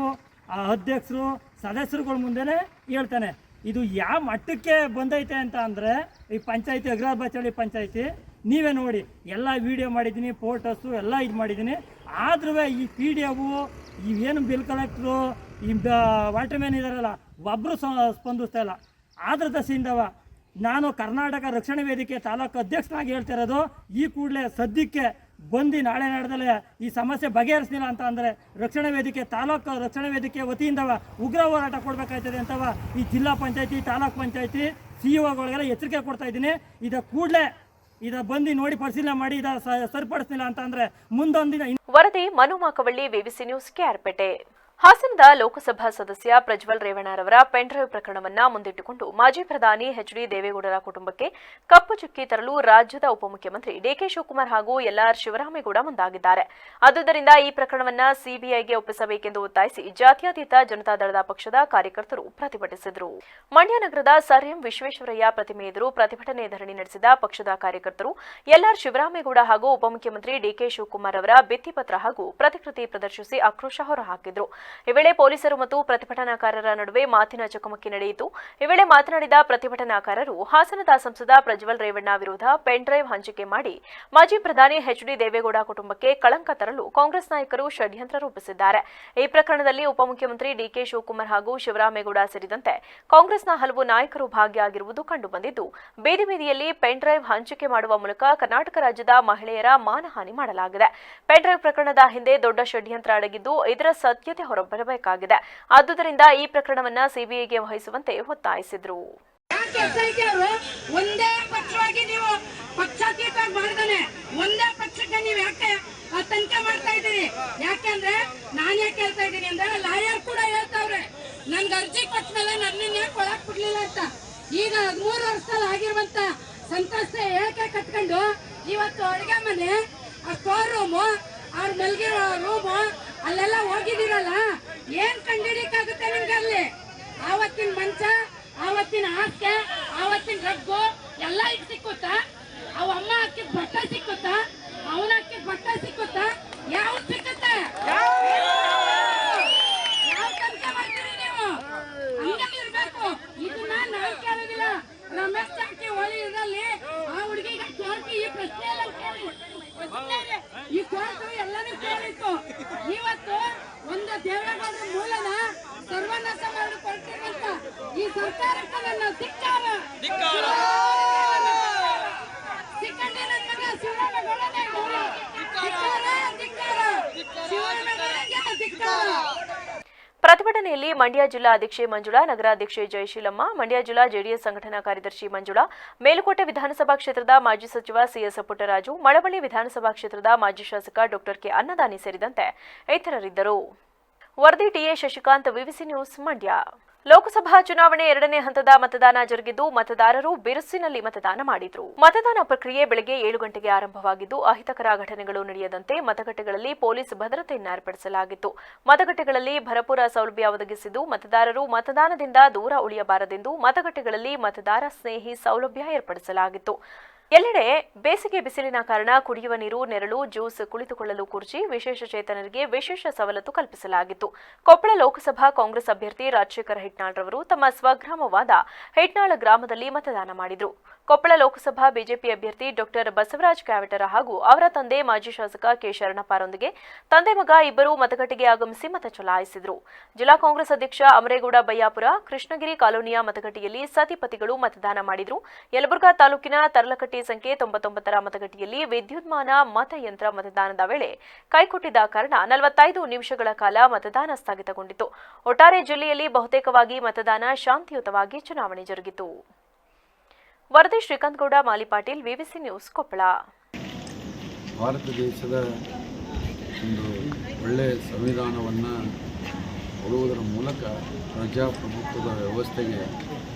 ಅಧ್ಯಕ್ಷರು ಸದಸ್ಯರುಗಳ ಮುಂದೆನೇ ಹೇಳ್ತಾನೆ. ಇದು ಯಾವ ಮಟ್ಟಕ್ಕೆ ಬಂದೈತೆ ಅಂತ ಅಂದರೆ ಈ ಪಂಚಾಯತಿ ಅಗ್ರಹಾರ ಪಂಚಾಯತಿ ನೀವೇ ನೋಡಿ, ಎಲ್ಲ ವಿಡಿಯೋ ಮಾಡಿದ್ದೀನಿ, ಫೋಟೋಸು ಎಲ್ಲ ಇದು ಮಾಡಿದ್ದೀನಿ. ಆದ್ರೂ ಈ PDO ಇವೇನು ಬಿಲ್ ಕಲೆಕ್ಟ್ರು ಈ ವಾಟರ್ ಮ್ಯಾನ್ ಇದ್ದಾರಲ್ಲ ಒಬ್ಬರು ಸ್ಪಂದಿಸ್ತಾ ಇಲ್ಲ. ಆದ್ರ ದಶೆಯಿಂದವ ನಾನು ಕರ್ನಾಟಕ ರಕ್ಷಣಾ ವೇದಿಕೆ ತಾಲೂಕು ಅಧ್ಯಕ್ಷನಾಗಿ ಹೇಳ್ತಾ ಇರೋದು, ಈ ಕೂಡಲೇ ಸದ್ಯಕ್ಕೆ ಬಂದು ನಾಳೆ ನಡೆದಲ್ಲೇ ಈ ಸಮಸ್ಯೆ ಬಗೆಹರಿಸಲಿಲ್ಲ ಅಂತ ಅಂದರೆ ರಕ್ಷಣಾ ವೇದಿಕೆ ತಾಲೂಕು ರಕ್ಷಣಾ ವೇದಿಕೆ ವತಿಯಿಂದವ ಉಗ್ರ ಹೋರಾಟ ಕೊಡಬೇಕಾಯ್ತದೆ ಅಂತವ ಈ ಜಿಲ್ಲಾ ಪಂಚಾಯತಿ ತಾಲೂಕು ಪಂಚಾಯತಿ CEOಗಳಿಗೆಲ್ಲ ಎಚ್ಚರಿಕೆ ಕೊಡ್ತಾ ಇದ್ದೀನಿ. ಕೂಡಲೇ ಬಂದು ನೋಡಿ ಪರಿಶೀಲನೆ ಮಾಡಿ ಸರಿಪಡಿಸಲಿಲ್ಲ ಅಂತ ಅಂದರೆ ಮುಂದೊಂದಿನ. ವರದಿ ಮನು ಮಾಕವಳ್ಳಿ, BBC ನ್ಯೂಸ್, ಕೇರ್ಪೇಟೆ. ಹಾಸನದ ಲೋಕಸಭಾ ಸದಸ್ಯ ಪ್ರಜ್ವಲ್ ರೇವಣ್ಣರವರ ಪೆನ್ಡ್ರೈವ್ ಪ್ರಕರಣವನ್ನು ಮುಂದಿಟ್ಟುಕೊಂಡು ಮಾಜಿ ಪ್ರಧಾನಿ HD ದೇವೇಗೌಡರ ಕುಟುಂಬಕ್ಕೆ ಕಪ್ಪು ಚುಕ್ಕಿ ತರಲು ರಾಜ್ಯದ ಉಪಮುಖ್ಯಮಂತ್ರಿ DK ಶಿವಕುಮಾರ್ ಹಾಗೂ LR ಶಿವರಾಮೇಗೌಡ ಮುಂದಾಗಿದ್ದಾರೆ. ಆದುದರಿಂದ ಈ ಪ್ರಕರಣವನ್ನು CBIಗೆ ಒಪ್ಪಿಸಬೇಕೆಂದು ಒತ್ತಾಯಿಸಿ ಜಾತ್ಯತೀತ ಜನತಾದಳದ ಪಕ್ಷದ ಕಾರ್ಯಕರ್ತರು ಪ್ರತಿಭಟಿಸಿದರು. ಮಂಡ್ಯ ನಗರದ ಸರ್ ಎಂ ವಿಶ್ವೇಶ್ವರಯ್ಯ ಪ್ರತಿಮೆ ಎದುರು ಪ್ರತಿಭಟನೆ ಧರಣಿ ನಡೆಸಿದ ಪಕ್ಷದ ಕಾರ್ಯಕರ್ತರು LR ಶಿವರಾಮೇಗೌಡ ಹಾಗೂ ಉಪಮುಖ್ಯಮಂತ್ರಿ DK ಶಿವಕುಮಾರ್ ಅವರ ಭಿತ್ತಿಪತ್ರ ಹಾಗೂ ಪ್ರತಿಕೃತಿ ಪ್ರದರ್ಶಿಸಿ ಆಕ್ರೋಶ ಹೊರಹಾಕಿದರು. ಈ ವೇಳೆ ಪೊಲೀಸರು ಮತ್ತು ಪ್ರತಿಭಟನಾಕಾರರ ನಡುವೆ ಮಾತಿನ ಚಕಮಕಿ ನಡೆಯಿತು. ಈ ವೇಳೆ ಮಾತನಾಡಿದ ಪ್ರತಿಭಟನಾಕಾರರು, ಹಾಸನದ ಸಂಸದ ಪ್ರಜ್ವಲ್ ರೇವಣ್ಣ ವಿರುದ್ಧ ಪೆನ್ಡ್ರೈವ್ ಹಂಚಿಕೆ ಮಾಡಿ ಮಾಜಿ ಪ್ರಧಾನಿ HD ದೇವೇಗೌಡ ಕುಟುಂಬಕ್ಕೆ ಕಳಂಕ ತರಲು ಕಾಂಗ್ರೆಸ್ ನಾಯಕರು ಷಡ್ಯಂತ್ರ ರೂಪಿಸಿದ್ದಾರೆ. ಈ ಪ್ರಕರಣದಲ್ಲಿ ಉಪಮುಖ್ಯಮಂತ್ರಿ DK ಶಿವಕುಮಾರ್ ಹಾಗೂ ಶಿವರಾಮೇಗೌಡ ಸೇರಿದಂತೆ ಕಾಂಗ್ರೆಸ್ನ ಹಲವು ನಾಯಕರು ಭಾಗಿಯಾಗಿರುವುದು ಕಂಡುಬಂದಿದ್ದು, ಬೀದಿ ಬೀದಿಯಲ್ಲಿ ಪೆನ್ಡ್ರೈವ್ ಹಂಚಿಕೆ ಮಾಡುವ ಮೂಲಕ ಕರ್ನಾಟಕ ರಾಜ್ಯದ ಮಹಿಳೆಯರ ಮಾನಹಾನಿ ಮಾಡಲಾಗಿದೆ. ಪೆನ್ಡ್ರೈವ್ ಪ್ರಕರಣದ ಹಿಂದೆ ದೊಡ್ಡ ಷಡ್ಯಂತ್ರ ಅಡಗಿದ್ದು, ಇದರ ಸತ್ಯತೆ ಹೊರಬರಬೇಕಾಗಿದೆ. ಆದುದರಿಂದ ಈ ಪ್ರಕರಣವನ್ನು CBIಗೆ ವಹಿಸುವಂತೆ ಒತ್ತಾಯಿಸಿದರು. ಯಾಕೆ SIT ಅವರು ಒಂದೇ ಪಕ್ಷವಾಗಿ ನೀವು ಪಕ್ಷಾತೀತವಾಗಿ ಮಾಡಿದಾನೆ, ಒಂದೇ ಪಕ್ಷಕ್ಕೆ ನೀವು ಯಾಕೆ ತನಿಖೆ ಮಾಡ್ತಾ ಇದ್ದೀರಿ? ಯಾಕೆಂದ್ರೆ ನಾನು ಯಾಕೆ ಹೇಳ್ತಾ ಇದ್ದೀನಿ ಅಂದ್ರೆ ಲಾಯರ್ ಕೂಡ ಹೇಳ್ತಾವ್ರೆ ನನ್ಗೆ ಅರ್ಜಿ ಕೊಟ್ಟ ಮೇಲೆ ನನ್ನನ್ನ ಯಾಕೆ ಒಳಗ್ ಬಿಡ್ಲಿಲ್ಲ ಅಂತ. ಈಗ 13 ವರ್ಷದಲ್ಲಿ ಆಗಿರುವಂತ ಸಂತ್ರಸ್ತೆ ಹೇಳಿಕೆ ಕಟ್ಕೊಂಡು ಇವತ್ತು ಅಡುಗೆ ಮನೆ, ಸ್ಟೋರ್ ರೂಮು, ಅವ್ರ ಮಲ್ಗಿರೋ ರೂಮು ಅಲ್ಲೆಲ್ಲ ಹೋಗಿದ್ದೀರಲ್ಲ, ಏನ್ ಕಂಡಿಡಿಕಾಗುತ್ತೆ ನಿಮ್ಗೆ ಅಲ್ಲಿ? ಆವತ್ತಿನ ಮಂಚ, ಆವತ್ತಿನ ಹಾಸಿಗೆ, ಆವತ್ತಿನ ರಗ್ಗು ಎಲ್ಲ ಈಗ ಸಿಕ್ಕುತ್ತಾ? ಅವ ಅಮ್ಮ ಹಾಕಿದ ಬಟ್ಟೆ ಸಿಕ್ಕುತ್ತಾ? ಅವನ ಹಾಕಿದ ಬಟ್ಟೆ ಸಿಕ್ಕುತ್ತಾ? ಯಾವ ಸಿಕ್ಕುತ್ತೆ? ಯಾವ ತನಿಖೆ ಮಾಡ್ತೀರಿ ನೀವು? ಹಂಗೆ ಇರ್ಬೇಕು. ಇದನ್ನ ನಾವು ಕೇಳೋದಿಲ್ಲ. ರಮೇಶ್ ಜಾರಕಿಹೊಳಿ ಇದರಲ್ಲಿ ಆ ಹುಡುಗಿಗೆ ಕೋರ್ಟ್ ಈ ಪ್ರಶ್ನೆ ಎಲ್ಲ ಕೇಳಿ, ಈ ಕೋರ್ಟ್ ಎಲ್ಲನೂ ಕೇಳಿತ್ತು. ಇವತ್ತು ಒಂದು ದೇವೇಗೌಡರ ಮೂಲನ ಸರ್ವನಾಶ ಮಾಡಿಕೊಳ್ತೀರಂತ ಈ ಸರ್ಕಾರಕ್ಕೆ ನನ್ನ ಧಿಕ್ಕಾರ. ಸಿಕ್ಕಂಡಿ ನನ್ನ ಮಗ ಶಿವರಾಮೇಗೌಡನೇ ಶಿವರಾಮೇಗೌಡನಿಗೆ ಧಿಕ್ಕಾರ. ಪ್ರತಿಭಟನೆಯಲ್ಲಿ ಮಂಡ್ಯ ಜಿಲ್ಲಾ ಅಧ್ಯಕ್ಷೆ ಮಂಜುಳಾ, ನಗರಾಧ್ಯಕ್ಷೆ ಜಯಶೀಲಮ್ಮ, ಮಂಡ್ಯ ಜಿಲ್ಲಾ ಜೆಡಿಎಸ್ ಸಂಘಟನಾ ಕಾರ್ಯದರ್ಶಿ ಮಂಜುಳಾ, ಮೇಲುಕೋಟೆ ವಿಧಾನಸಭಾ ಕ್ಷೇತ್ರದ ಮಾಜಿ ಸಚಿವ ಸಿಎಸ್ ಪುಟ್ಟರಾಜು, ಮಳವಳ್ಳಿ ವಿಧಾನಸಭಾ ಕ್ಷೇತ್ರದ ಮಾಜಿ ಶಾಸಕ ಡಾ ಕೆ ಅನ್ನದಾನಿ ಸೇರಿದಂತೆ ಇತರರಿದ್ದರು. ವರದಿ T A Shashikant, VVC news, Mandya. Lok Sabha ಚುನಾವಣೆ 2ನೇ ಹಂತದ ಮತದಾನ ಜರುಗಿದ್ದು ಮತದಾರರು ಬಿರುಸಿನಲ್ಲಿ ಮತದಾನ ಮಾಡಿದರು. ಮತದಾನ ಪ್ರಕ್ರಿಯೆ ಬೆಳಗ್ಗೆ 7 ಗಂಟೆಗೆ ಆರಂಭವಾಗಿದ್ದು ಅಹಿತಕರ ಘಟನೆಗಳು ನಡೆಯದಂತೆ ಮತಗಟ್ಟೆಗಳಲ್ಲಿ ಪೊಲೀಸ್ ಭದ್ರತೆಯನ್ನು ಏರ್ಪಡಿಸಲಾಗಿತ್ತು. ಮತಗಟ್ಟೆಗಳಲ್ಲಿ ಭರಪೂರ ಸೌಲಭ್ಯ ಒದಗಿಸಿದ್ದು ಮತದಾರರು ಮತದಾನದಿಂದ ದೂರ ಉಳಿಯಬಾರದೆಂದು ಮತಗಟ್ಟೆಗಳಲ್ಲಿ ಮತದಾರ ಸ್ನೇಹಿ ಸೌಲಭ್ಯ ಏರ್ಪಡಿಸಲಾಗಿತ್ತು. ಎಲ್ಲೆಡೆ ಬೇಸಿಗೆ ಬಿಸಿಲಿನ ಕಾರಣ ಕುಡಿಯುವ ನೀರು, ನೆರಳು, ಜ್ಯೂಸ್, ಕುಳಿತುಕೊಳ್ಳಲು ಕುರ್ಚಿ, ವಿಶೇಷ ಚೇತನರಿಗೆ ವಿಶೇಷ ಸವಲತ್ತು ಕಲ್ಪಿಸಲಾಗಿತ್ತು. ಕೊಪ್ಪಳ ಲೋಕಸಭಾ ಕಾಂಗ್ರೆಸ್ ಅಭ್ಯರ್ಥಿ ರಾಜಶೇಖರ ಹಿಟ್ನಾಳ್ರವರು ತಮ್ಮ ಸ್ವಗ್ರಾಮವಾದ ಹಿಟ್ನಾಳ ಗ್ರಾಮದಲ್ಲಿ ಮತದಾನ ಮಾಡಿದರು. ಕೊಪ್ಪಳ ಲೋಕಸಭಾ ಬಿಜೆಪಿ ಅಭ್ಯರ್ಥಿ ಡಾ ಬಸವರಾಜ ಕ್ಯಾವಟರ ಹಾಗೂ ಅವರ ತಂದೆ ಮಾಜಿ ಶಾಸಕ ಕೆ ಶರಣಪ್ಪರೊಂದಿಗೆ ತಂದೆ ಮಗ ಇಬ್ಬರು ಮತಗಟ್ಟೆಗೆ ಆಗಮಿಸಿ ಮತ ಚಲಾಯಿಸಿದರು. ಜಿಲ್ಲಾ ಕಾಂಗ್ರೆಸ್ ಅಧ್ಯಕ್ಷ ಅಮರೇಗೌಡ ಬಯ್ಯಾಪುರ ಕೃಷ್ಣಗಿರಿ ಕಾಲೋನಿಯ ಮತಗಟ್ಟೆಯಲ್ಲಿ ಸತಿಪತಿಗಳು ಮತದಾನ ಮಾಡಿದರು. ಯಲಬುರ್ಗಾ ತಾಲೂಕಿನ ತರಲಕಟ್ಟಿ ಸಂಖ್ಯೆ 99ರ ಮತಗಟ್ಟೆಯಲ್ಲಿ ವಿದ್ಯುನ್ಮಾನ ಮತಯಂತ್ರ ಮತದಾನದ ವೇಳೆ ಕೈಕೊಟ್ಟಿದ್ದ ಕಾರಣ 45 ನಿಮಿಷಗಳ ಕಾಲ ಮತದಾನ ಸ್ಥಗಿತಗೊಂಡಿತು. ಒಟ್ಟಾರೆ ಜಿಲ್ಲೆಯಲ್ಲಿ ಬಹುತೇಕವಾಗಿ ಮತದಾನ ಶಾಂತಿಯುತವಾಗಿ ಚುನಾವಣೆ ಜರುಗಿತು. ವರದಿ ಶ್ರೀಕಾಂತ್ ಗೌಡ, ಮಾಲಿಪಾಟೀಲ್, ವಿವಿಸಿ ನ್ಯೂಸ್, ಕೊಪ್ಪಳ. ಭಾರತ ದೇಶದ ಒಂದು ಒಳ್ಳೆಯ ಸಂವಿಧಾನವನ್ನು ಕೊಡುವುದರ ಮೂಲಕ ಪ್ರಜಾಪ್ರಭುತ್ವದ ವ್ಯವಸ್ಥೆಗೆ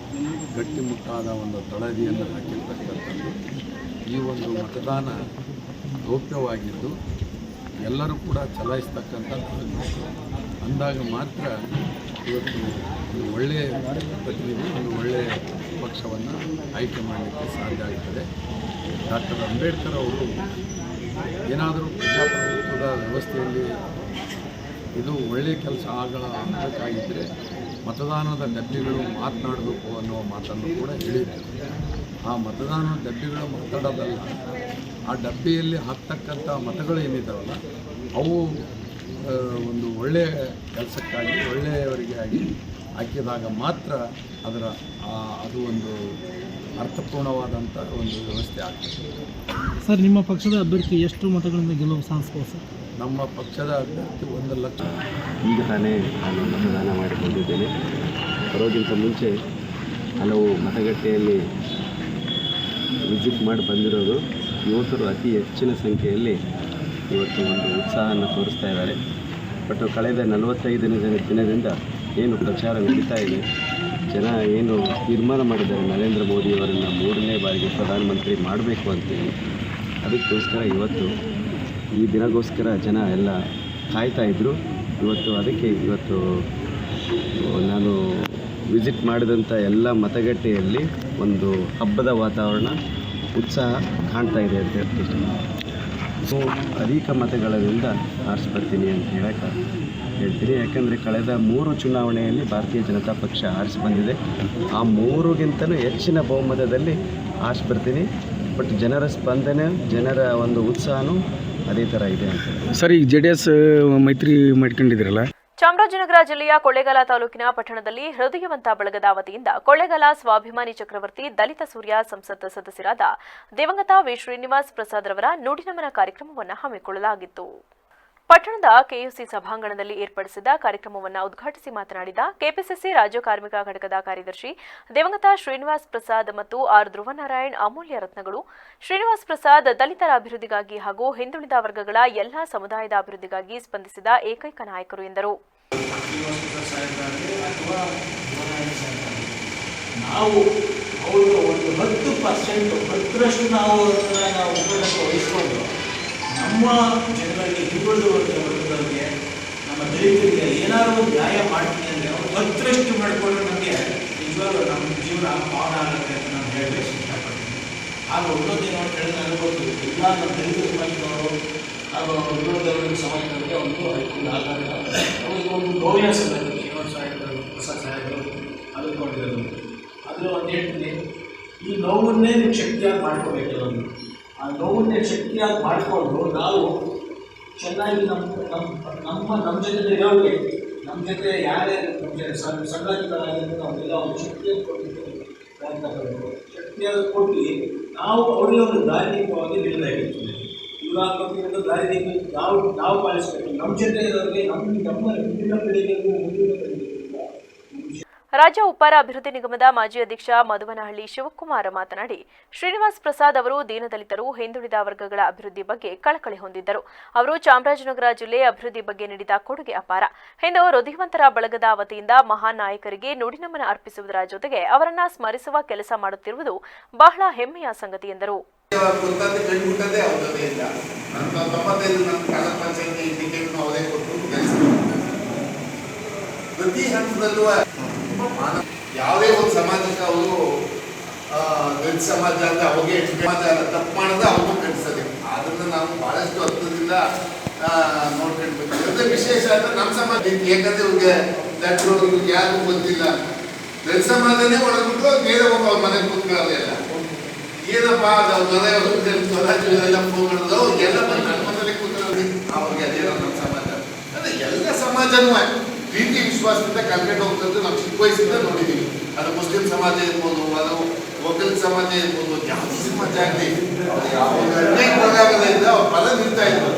ಗಟ್ಟಿಮುಟ್ಟಾದ ಒಂದು ತಳಹದಿಯನ್ನು ಹಾಕಿರ್ತಕ್ಕಂಥದ್ದು. ಈ ಒಂದು ಮತದಾನ ಗೌಪ್ಯವಾಗಿದ್ದು ಎಲ್ಲರೂ ಕೂಡ ಚಲಾಯಿಸ್ತಕ್ಕಂಥದ್ದು ಅಂದಾಗ ಮಾತ್ರ ಇವತ್ತು ಒಂದು ಒಳ್ಳೆಯ ಪ್ರತಿನಿಧಿ, ಒಂದು ಒಳ್ಳೆಯ ಪಕ್ಷವನ್ನು ಆಯ್ಕೆ ಮಾಡಲಿಕ್ಕೆ ಸಾಧ್ಯ ಆಗ್ತದೆ. ಡಾಕ್ಟರ್ ಅಂಬೇಡ್ಕರ್ ಅವರು ಏನಾದರೂ ಪ್ರಜಾಪ್ರಭುತ್ವದ ವ್ಯವಸ್ಥೆಯಲ್ಲಿ ಇದು ಒಳ್ಳೆಯ ಕೆಲಸ ಆಗಬೇಕಾಗಿದ್ದರೆ ಮತದಾನದ ಡಬ್ಬಿಗಳು ಮಾತನಾಡಬೇಕು ಅನ್ನುವ ಮಾತನ್ನು ಕೂಡ ಹೇಳಿದರು. ಆ ಮತದಾನದ ಡಬ್ಬಿಗಳು ಮಾತಾಡೋದಲ್ಲ, ಆ ಡಬ್ಬಿಯಲ್ಲಿ ಹಾಕ್ತಕ್ಕಂಥ ಮತಗಳು ಏನಿದ್ದಾವಲ್ಲ ಅವು ಒಂದು ಒಳ್ಳೆಯ ಕೆಲಸಕ್ಕಾಗಿ ಒಳ್ಳೆಯವರಿಗೆ ಆಗಿ ಹಾಕಿದಾಗ ಮಾತ್ರ ಅದು ಒಂದು ಅರ್ಥಪೂರ್ಣವಾದಂಥ ಒಂದು ವ್ಯವಸ್ಥೆ ಆಗ್ತದೆ. ಸರ್, ನಿಮ್ಮ ಪಕ್ಷದ ಅಭ್ಯರ್ಥಿ ಎಷ್ಟು ಮತಗಳಿಂದ ಗೆಲುವು ಸಾಧಿಸಬಹುದು ಸರ್? ನಮ್ಮ ಪಕ್ಷದ ಅಭ್ಯರ್ಥಿ 1 ಲಕ್ಷ. ಈಗ ತಾನೇ ನಾನು ಮತದಾನ ಮಾಡಿಕೊಂಡಿದ್ದೇನೆ. ಬರೋದಕ್ಕಿಂತ ಮುಂಚೆ ಹಲವು ಮತಗಟ್ಟೆಯಲ್ಲಿ ವಿಸಿಟ್ ಮಾಡಿ ಬಂದಿರೋದು. ಯುವಕರು ಅತಿ ಹೆಚ್ಚಿನ ಸಂಖ್ಯೆಯಲ್ಲಿ ಇವತ್ತು ಒಂದು ಉತ್ಸಾಹವನ್ನು ತೋರಿಸ್ತಾ ಇದ್ದಾರೆ. ಬಟ್ ಕಳೆದ 45 ದಿನದಿಂದ ಏನು ಪ್ರಚಾರ ನಡೀತಾ ಇದೆ, ಜನ ಏನು ತೀರ್ಮಾನ ಮಾಡಿದ್ದಾರೆ ನರೇಂದ್ರ ಮೋದಿಯವರನ್ನು 3ನೇ ಬಾರಿಗೆ ಪ್ರಧಾನಮಂತ್ರಿ ಮಾಡಬೇಕು ಅಂತೇಳಿ, ಅದಕ್ಕೋಸ್ಕರ ಇವತ್ತು ಈ ದಿನಗೋಸ್ಕರ ಜನ ಎಲ್ಲ ಕಾಯ್ತಾಯಿದ್ರು. ಇವತ್ತು ನಾನು ವಿಸಿಟ್ ಮಾಡಿದಂಥ ಎಲ್ಲ ಮತಗಟ್ಟೆಯಲ್ಲಿ ಒಂದು ಹಬ್ಬದ ವಾತಾವರಣ, ಉತ್ಸಾಹ ಕಾಣ್ತಾ ಇದೆ ಅಂತ ಹೇಳ್ತೀನಿ. ಸೊ ಅಧಿಕ ಮತಗಳಿಂದ ಆರಿಸ್ಬರ್ತೀನಿ ಅಂತ ಹೇಳ್ತೀನಿ. ಯಾಕಂದರೆ ಕಳೆದ 3 ಚುನಾವಣೆಯಲ್ಲಿ ಭಾರತೀಯ ಜನತಾ ಪಕ್ಷ ಆರಿಸಿ ಬಂದಿದೆ. ಆ 3ಗಿಂತಲೂ ಹೆಚ್ಚಿನ ಬಹುಮತದಲ್ಲಿ ಆರಿಸ್ಬರ್ತೀನಿ. ಬಟ್ ಜನರ ಸ್ಪಂದನೆ, ಜನರ ಒಂದು ಉತ್ಸಾಹನೂ ಅದೇ ಥರ ಇದೆ ಅಂತ. ಸರ್, ಈಗ JDS ಮೈತ್ರಿ ಮಾಡ್ಕೊಂಡಿದ್ದೀರಲ್ಲ? ಚಾಮರಾಜನಗರ ಜಿಲ್ಲೆಯ ಕೊಳ್ಳೇಗಾಲ ತಾಲೂಕಿನ ಪಟ್ಟಣದಲ್ಲಿ ಹೃದಯವಂತ ಬಳಗದ ವತಿಯಿಂದ ಕೊಳ್ಳೇಗಾಲ ಸ್ವಾಭಿಮಾನಿ ಚಕ್ರವರ್ತಿ ದಲಿತ ಸೂರ್ಯ ಸಂಸತ್ ಸದಸ್ಯರಾದ ದಿವಂಗತ ವಿ ಶ್ರೀನಿವಾಸ್ ಪ್ರಸಾದ್ ರವರ ನುಡಿನಮನ ಕಾರ್ಯಕ್ರಮವನ್ನು ಹಮ್ಮಿಕೊಳ್ಳಲಾಗಿತ್ತು. ಪಟ್ಟಣದ ಕೆಯುಸಿ ಸಭಾಂಗಣದಲ್ಲಿ ಏರ್ಪಡಿಸಿದ ಕಾರ್ಯಕ್ರಮವನ್ನು ಉದ್ಘಾಟಿಸಿ ಮಾತನಾಡಿದ ಕೆಪಿಸಿಸಿ ರಾಜ್ಯ ಕಾರ್ಮಿಕ ಘಟಕದ ಕಾರ್ಯದರ್ಶಿ ದಿವಂಗತ ಶ್ರೀನಿವಾಸ್ ಪ್ರಸಾದ್ ಮತ್ತು ಆರ್ ಧ್ರುವನಾರಾಯಣ್ ಅಮೂಲ್ಯ ರತ್ನಗಳು. ಶ್ರೀನಿವಾಸ್ ಪ್ರಸಾದ್ ದಲಿತರ ಅಭಿವೃದ್ಧಿಗಾಗಿ ಹಾಗೂ ಹಿಂದುಳಿದ ವರ್ಗಗಳ ಎಲ್ಲಾ ಸಮುದಾಯದ ಅಭಿವೃದ್ಧಿಗಾಗಿ ಸ್ಪಂದಿಸಿದ ಏಕೈಕ ನಾಯಕರು ಎಂದರು. ನಾವು ಅವರು ಒಂದು 10% ನಾವು ವಹಿಸಿಕೊಂಡು ನಮ್ಮ ಜನಗಳಿಗೆ ಹಿಂದುಳಿದ ವರ್ಗದವರಿಗೆ ನಮ್ಮ ದಲಿತರಿಗೆ ಏನಾದರೂ ಒಂದು ನ್ಯಾಯ ಮಾಡ್ತೀನಿ ಅಂದರೆ ಅವರು 10% ಮಾಡಿಕೊಂಡ್ರೆ ನಮಗೆ ನಿಜವಾಗ್ಲೂ ನಮ್ಮ ಜೀವನ ಪಾವನ ಆಗುತ್ತೆ ಅಂತ ನಾನು ಹೇಳಬೇಕು ಇಷ್ಟಪಡ್ತೀನಿ. ಆಗ ಒಂದೊಂದೇನು ಅಂತ ಹೇಳಿ ನನಗೆ ಗೊತ್ತು, ಎಲ್ಲ ನಮ್ಮ ದಲಿತ ಸಮಾಜದವರು ಹಾಗೂ ಹಿಂದುಳಿದ ವರ್ಗದ ಸಮಾಜದವರಿಗೆ ಒಂದು ಆಧಾರ ಅವರಿಗೆ ಒಂದು ನೋವಿನ ಸಂದರ್ಭ ಶ್ರೀನಿವಾಸ ಸಾಹೇಬರು ಪ್ರಸಾದ್ ಸಾಹೇಬರು ಅಂದ್ಕೊಂಡಿರೋದು. ಅದರ ಒಂದು ಹೇಳ್ತೀನಿ, ಈ ನೋವನ್ನೇ ನೀವು ಶಕ್ತಿಯಾಗಿ ಮಾಡ್ಕೋಬೇಕಲ್ಲ. ಆ ನೋವನ್ನೇ ಶಕ್ತಿಯಾಗಿ ಮಾಡಿಕೊಂಡು ನಾವು ಚೆನ್ನಾಗಿ ನಮ್ಮ ಜೊತೆ ಇರೋರಿಗೆ, ನಮ್ಮ ಜೊತೆ ಯಾರೇ ನಮ್ಮ ಜೊತೆ ಸಂಘಟನೆಗಳಾಗಿರ್ತಾರೆ ಅವರೆಲ್ಲ ಒಂದು ಶಕ್ತಿಯನ್ನು ಕೊಡಲಿಕ್ಕೆ ಪ್ರಯತ್ನ ಪಡಬೇಕು. ಶಕ್ತಿಯಾಗಿ ಕೊಟ್ಟು ನಾವು ಅವರಿಗೆ ಒಂದು ದಾರಿದೀಪವಾಗಿ ನಿಲ್ಲಬೇಕಿರ್ತದೆ. ಇವಾಗ ಒಂದು ದಾರಿದೀಪ ನಾವು ಪಾಲಿಸಬೇಕು. ನಮ್ಮ ಜೊತೆ ಇರೋರಿಗೆ ನಮ್ಮ ಮುಂದಿನ ಪೀಳಿಗೆಗೂ ಮುಂದಿನ ಪೀಳಿಗೆಗೂ. ರಾಜ್ಯ ಉಪ್ಪಾರ ಅಭಿವೃದ್ಧಿ ನಿಗಮದ ಮಾಜಿ ಅಧ್ಯಕ್ಷ ಮಧುವನಹಳ್ಳಿ ಶಿವಕುಮಾರ್ ಮಾತನಾಡಿ, ಶ್ರೀನಿವಾಸ್ ಪ್ರಸಾದ್ ಅವರು ದೀನದಲಿತರು, ಹಿಂದುಳಿದ ವರ್ಗಗಳ ಅಭಿವೃದ್ಧಿ ಬಗ್ಗೆ ಕಳಕಳಿ ಹೊಂದಿದ್ದರು. ಅವರು ಚಾಮರಾಜನಗರ ಜಿಲ್ಲೆ ಅಭಿವೃದ್ಧಿ ಬಗ್ಗೆ ನೀಡಿದ ಕೊಡುಗೆ ಅಪಾರ. ಇಂದು ಹೃದಯವಂತರ ಬಳಗದ ವತಿಯಿಂದ ಮಹಾನ್ ನಾಯಕರಿಗೆ ನುಡಿನಮನ ಅರ್ಪಿಸುವುದರ ಜೊತೆಗೆ ಅವರನ್ನ ಸ್ಮರಿಸುವ ಕೆಲಸ ಮಾಡುತ್ತಿರುವುದು ಬಹಳ ಹೆಮ್ಮೆಯ ಸಂಗತಿ ಎಂದರು. ಪ್ರತಿ ಹಂತದಲ್ಲೂ ಯಾವುದೇ ಒಂದು ಸಮಾಜಕ್ಕೆ ಅವರು ದಲಿತ ಸಮಾಜ ಅಂದ್ರೆ ಅವಾಗೆ ಸಮಾಜ ತಪ್ಪು ಮಾಡೋದು ಅವ್ರಿಗೂ ಕಲಿಸೋದೆ. ಅದನ್ನು ನಾವು ಬಹಳಷ್ಟು ಅರ್ಥದಿಂದ ನೋಡ್ಕೊಳ್ಬೇಕು. ಅದೇ ವಿಶೇಷ ಅಂದ್ರೆ ನಮ್ಮ ಸಮಾಜ, ಯಾಕಂದ್ರೆ ಇವ್ರಿಗೆ ದಟ್ಟರು ಇವ್ರಿಗೆ ಯಾರಿಗೂ ಗೊತ್ತಿಲ್ಲ. ದಲಿತ ಸಮಾಜನೇ ಒಳಗ್ಬಿಟ್ಟು ಬೇರೆ ಹೋಗಿ ಅವ್ರ ಮನೆಗೆ ಕೂತ್ಕೊಳ್ಳೋದು ಎಲ್ಲ ಏನಪ್ಪ ಅದು ಎಲ್ಲ ಫೋನ್ ಮಾಡೋದು ಎಲ್ಲ ಬಂದು ನನ್ನ ಮನೇಲಿ ಕೂತ್ಕೊಳ್ಳೋದು. ಅವ್ರಿಗೆ ಅದೇನೋ ನಮ್ಮ ಸಮಾಜ ಅಂದ್ರೆ ಎಲ್ಲ ಸಮಾಜನೂ ಪ್ರೀತಿ ವಿಶ್ವಾಸದಿಂದ ಕಲ್ಕೊಂಡು ಹೋಗ್ತದ್ದು ನಾವು ಚಿಕ್ಕ ವಯಸ್ಸಿಂದ ನೋಡಿದ್ದೀವಿ. ಅದು ಮುಸ್ಲಿಂ ಸಮಾಜ ಇರ್ಬೋದು, ಅದು ಒಕ್ಕಲಿಗ ಸಮಾಜ ಇರ್ಬೋದು, ಯಾವುದೇ ಸಮಾಜ ಆಗಲಿ ಅನೇಕ ಪ್ರಕಾರದಿಂದ ಅವ್ರ ಪದ ನಿಲ್ತಾ ಇದ್ರು.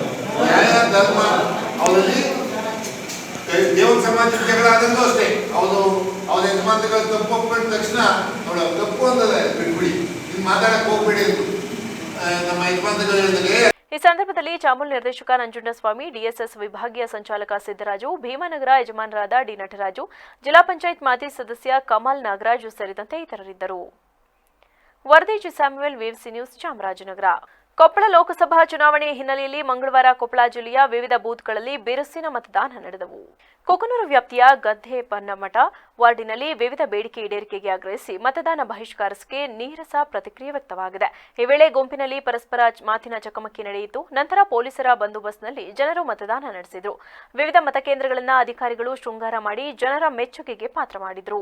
ನ್ಯಾಯ ಧರ್ಮ ಅವರಲ್ಲಿ ದೇವ್ರ ಸಮಾಜದ ಜಗಳ ಆದಂಗೂ ಅಷ್ಟೇ ಅವ್ರ ಯಜಮಾನಗಳು ತಪ್ಪು ಒಪ್ಕೊಂಡ ತಕ್ಷಣ ನೋಡ ತಪ್ಪು ಅಂತದ ಬಿಡ್ಬಿಡಿ, ಇನ್ನು ಮಾತಾಡಕ್ಕೆ ಹೋಗ್ಬೇಡಿ ಅಂದ್ರು ನಮ್ಮ ಯಜಮಾನಗಳು ಹೇಳಿದ್ರೆ. ಈ ಸಂದರ್ಭದಲ್ಲಿ ಚಾಮುಲ್ ನಿರ್ದೇಶಕ ನಂಜುಂಡಸ್ವಾಮಿ, ಡಿಎಸ್ಎಸ್ ವಿಭಾಗೀಯ ಸಂಚಾಲಕ ಸಿದ್ದರಾಜು, ಭೀಮಾನಗರ ಯಜಮಾನರಾದ ಡಿ ನಟರಾಜು, ಜಿಲ್ಲಾ ಪಂಚಾಯತ್ ಮಾಜಿ ಸದಸ್ಯ ಕಮಾಲ್ ನಾಗರಾಜು ಸೇರಿದಂತೆ ಇತರರಿದ್ದರು. ವರದಿ ಸ್ಯಾಮ್ಯುಯಲ್, ವೇವ್ಸಿ ನ್ಯೂಸ್, ಚಾಮರಾಜನಗರ. ಕೊಪ್ಪಳ ಲೋಕಸಭಾ ಚುನಾವಣೆ ಹಿನ್ನೆಲೆಯಲ್ಲಿ ಮಂಗಳವಾರ ಕೊಪ್ಪಳ ಜಿಲ್ಲೆಯ ವಿವಿಧ ಬೂತ್ಗಳಲ್ಲಿ ಬಿರುಸಿನ ಮತದಾನ ನಡೆದವು. ಕೊಕನೂರು ವ್ಯಾಪ್ತಿಯ ಗದ್ದೆ ಪನ್ನಮಠ ವಾರ್ಡಿನಲ್ಲಿ ವಿವಿಧ ಬೇಡಿಕೆ ಈಡೇರಿಕೆಗೆ ಆಗ್ರಹಿಸಿ ಮತದಾನ ಬಹಿಷ್ಕರಿಸಿಕೆ ನೀರಸ ಪ್ರತಿಕ್ರಿಯೆ ವ್ಯಕ್ತವಾಗಿದೆ. ಈ ವೇಳೆ ಗುಂಪಿನಲ್ಲಿ ಪರಸ್ಪರ ಮಾತಿನ ಚಕಮಕಿ ನಡೆಯಿತು. ನಂತರ ಪೊಲೀಸರ ಬಂದೋಬಸ್ತ್ನಲ್ಲಿ ಜನರು ಮತದಾನ ನಡೆಸಿದರು. ವಿವಿಧ ಮತಕೇಂದ್ರಗಳನ್ನು ಅಧಿಕಾರಿಗಳು ಶೃಂಗಾರ ಮಾಡಿ ಜನರ ಮೆಚ್ಚುಗೆಗೆ ಪಾತ್ರ ಮಾಡಿದರು.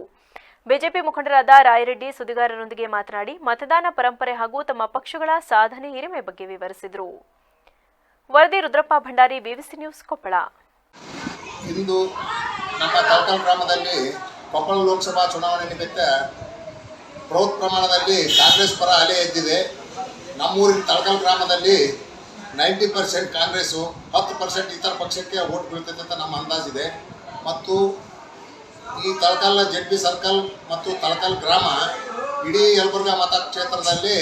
ಬಿಜೆಪಿ ಮುಖಂಡರಾದ ರಾಯರೆಡ್ಡಿ ಸುದ್ದಿಗಾರರೊಂದಿಗೆ ಮಾತನಾಡಿ ಮತದಾನ ಪರಂಪರೆ ಹಾಗೂ ತಮ್ಮ ಪಕ್ಷಗಳ ಸಾಧನೆ ಹಿರಿಮೆ ಬಗ್ಗೆ ವಿವರಿಸಿದರು. ವರದಿ ರುದ್ರಪ್ಪ ಭಂಡಾರಿ, ಬಿಬಿಸಿ ನ್ಯೂಸ್, ಕೊಪ್ಪಳ. ಇಂದು ನಮ್ಮ ತಳಕಲ್ ಗ್ರಾಮದಲ್ಲಿ ಕೊಪ್ಪಳ ಲೋಕಸಭಾ ಚುನಾವಣೆ ನಿಮಿತ್ತ ಬೃಹತ್ ಪ್ರಮಾಣದಲ್ಲಿ ಕಾಂಗ್ರೆಸ್ ಪರ ಅಲೆ ಎದ್ದಿದೆ. ನಮ್ಮೂರಿನ ತಳಕಲ್ ಗ್ರಾಮದಲ್ಲಿ 90% ಕಾಂಗ್ರೆಸ್ಸು, 10% ಇತರ ಪಕ್ಷಕ್ಕೆ ವೋಟ್ ಬೀಳ್ತೈತೆ ಅಂತ ನಮ್ಮ ಅಂದಾಜಿದೆ. ಮತ್ತು ಈ ತಳಕಲ್ ಜೆಡ್ಬಿ ಸರ್ಕಲ್ ಮತ್ತು ತಳಕಲ್ ಗ್ರಾಮ ಇಡೀ ಯಲಬುರ್ಗಾ ಮತಕ್ಷೇತ್ರದಲ್ಲಿ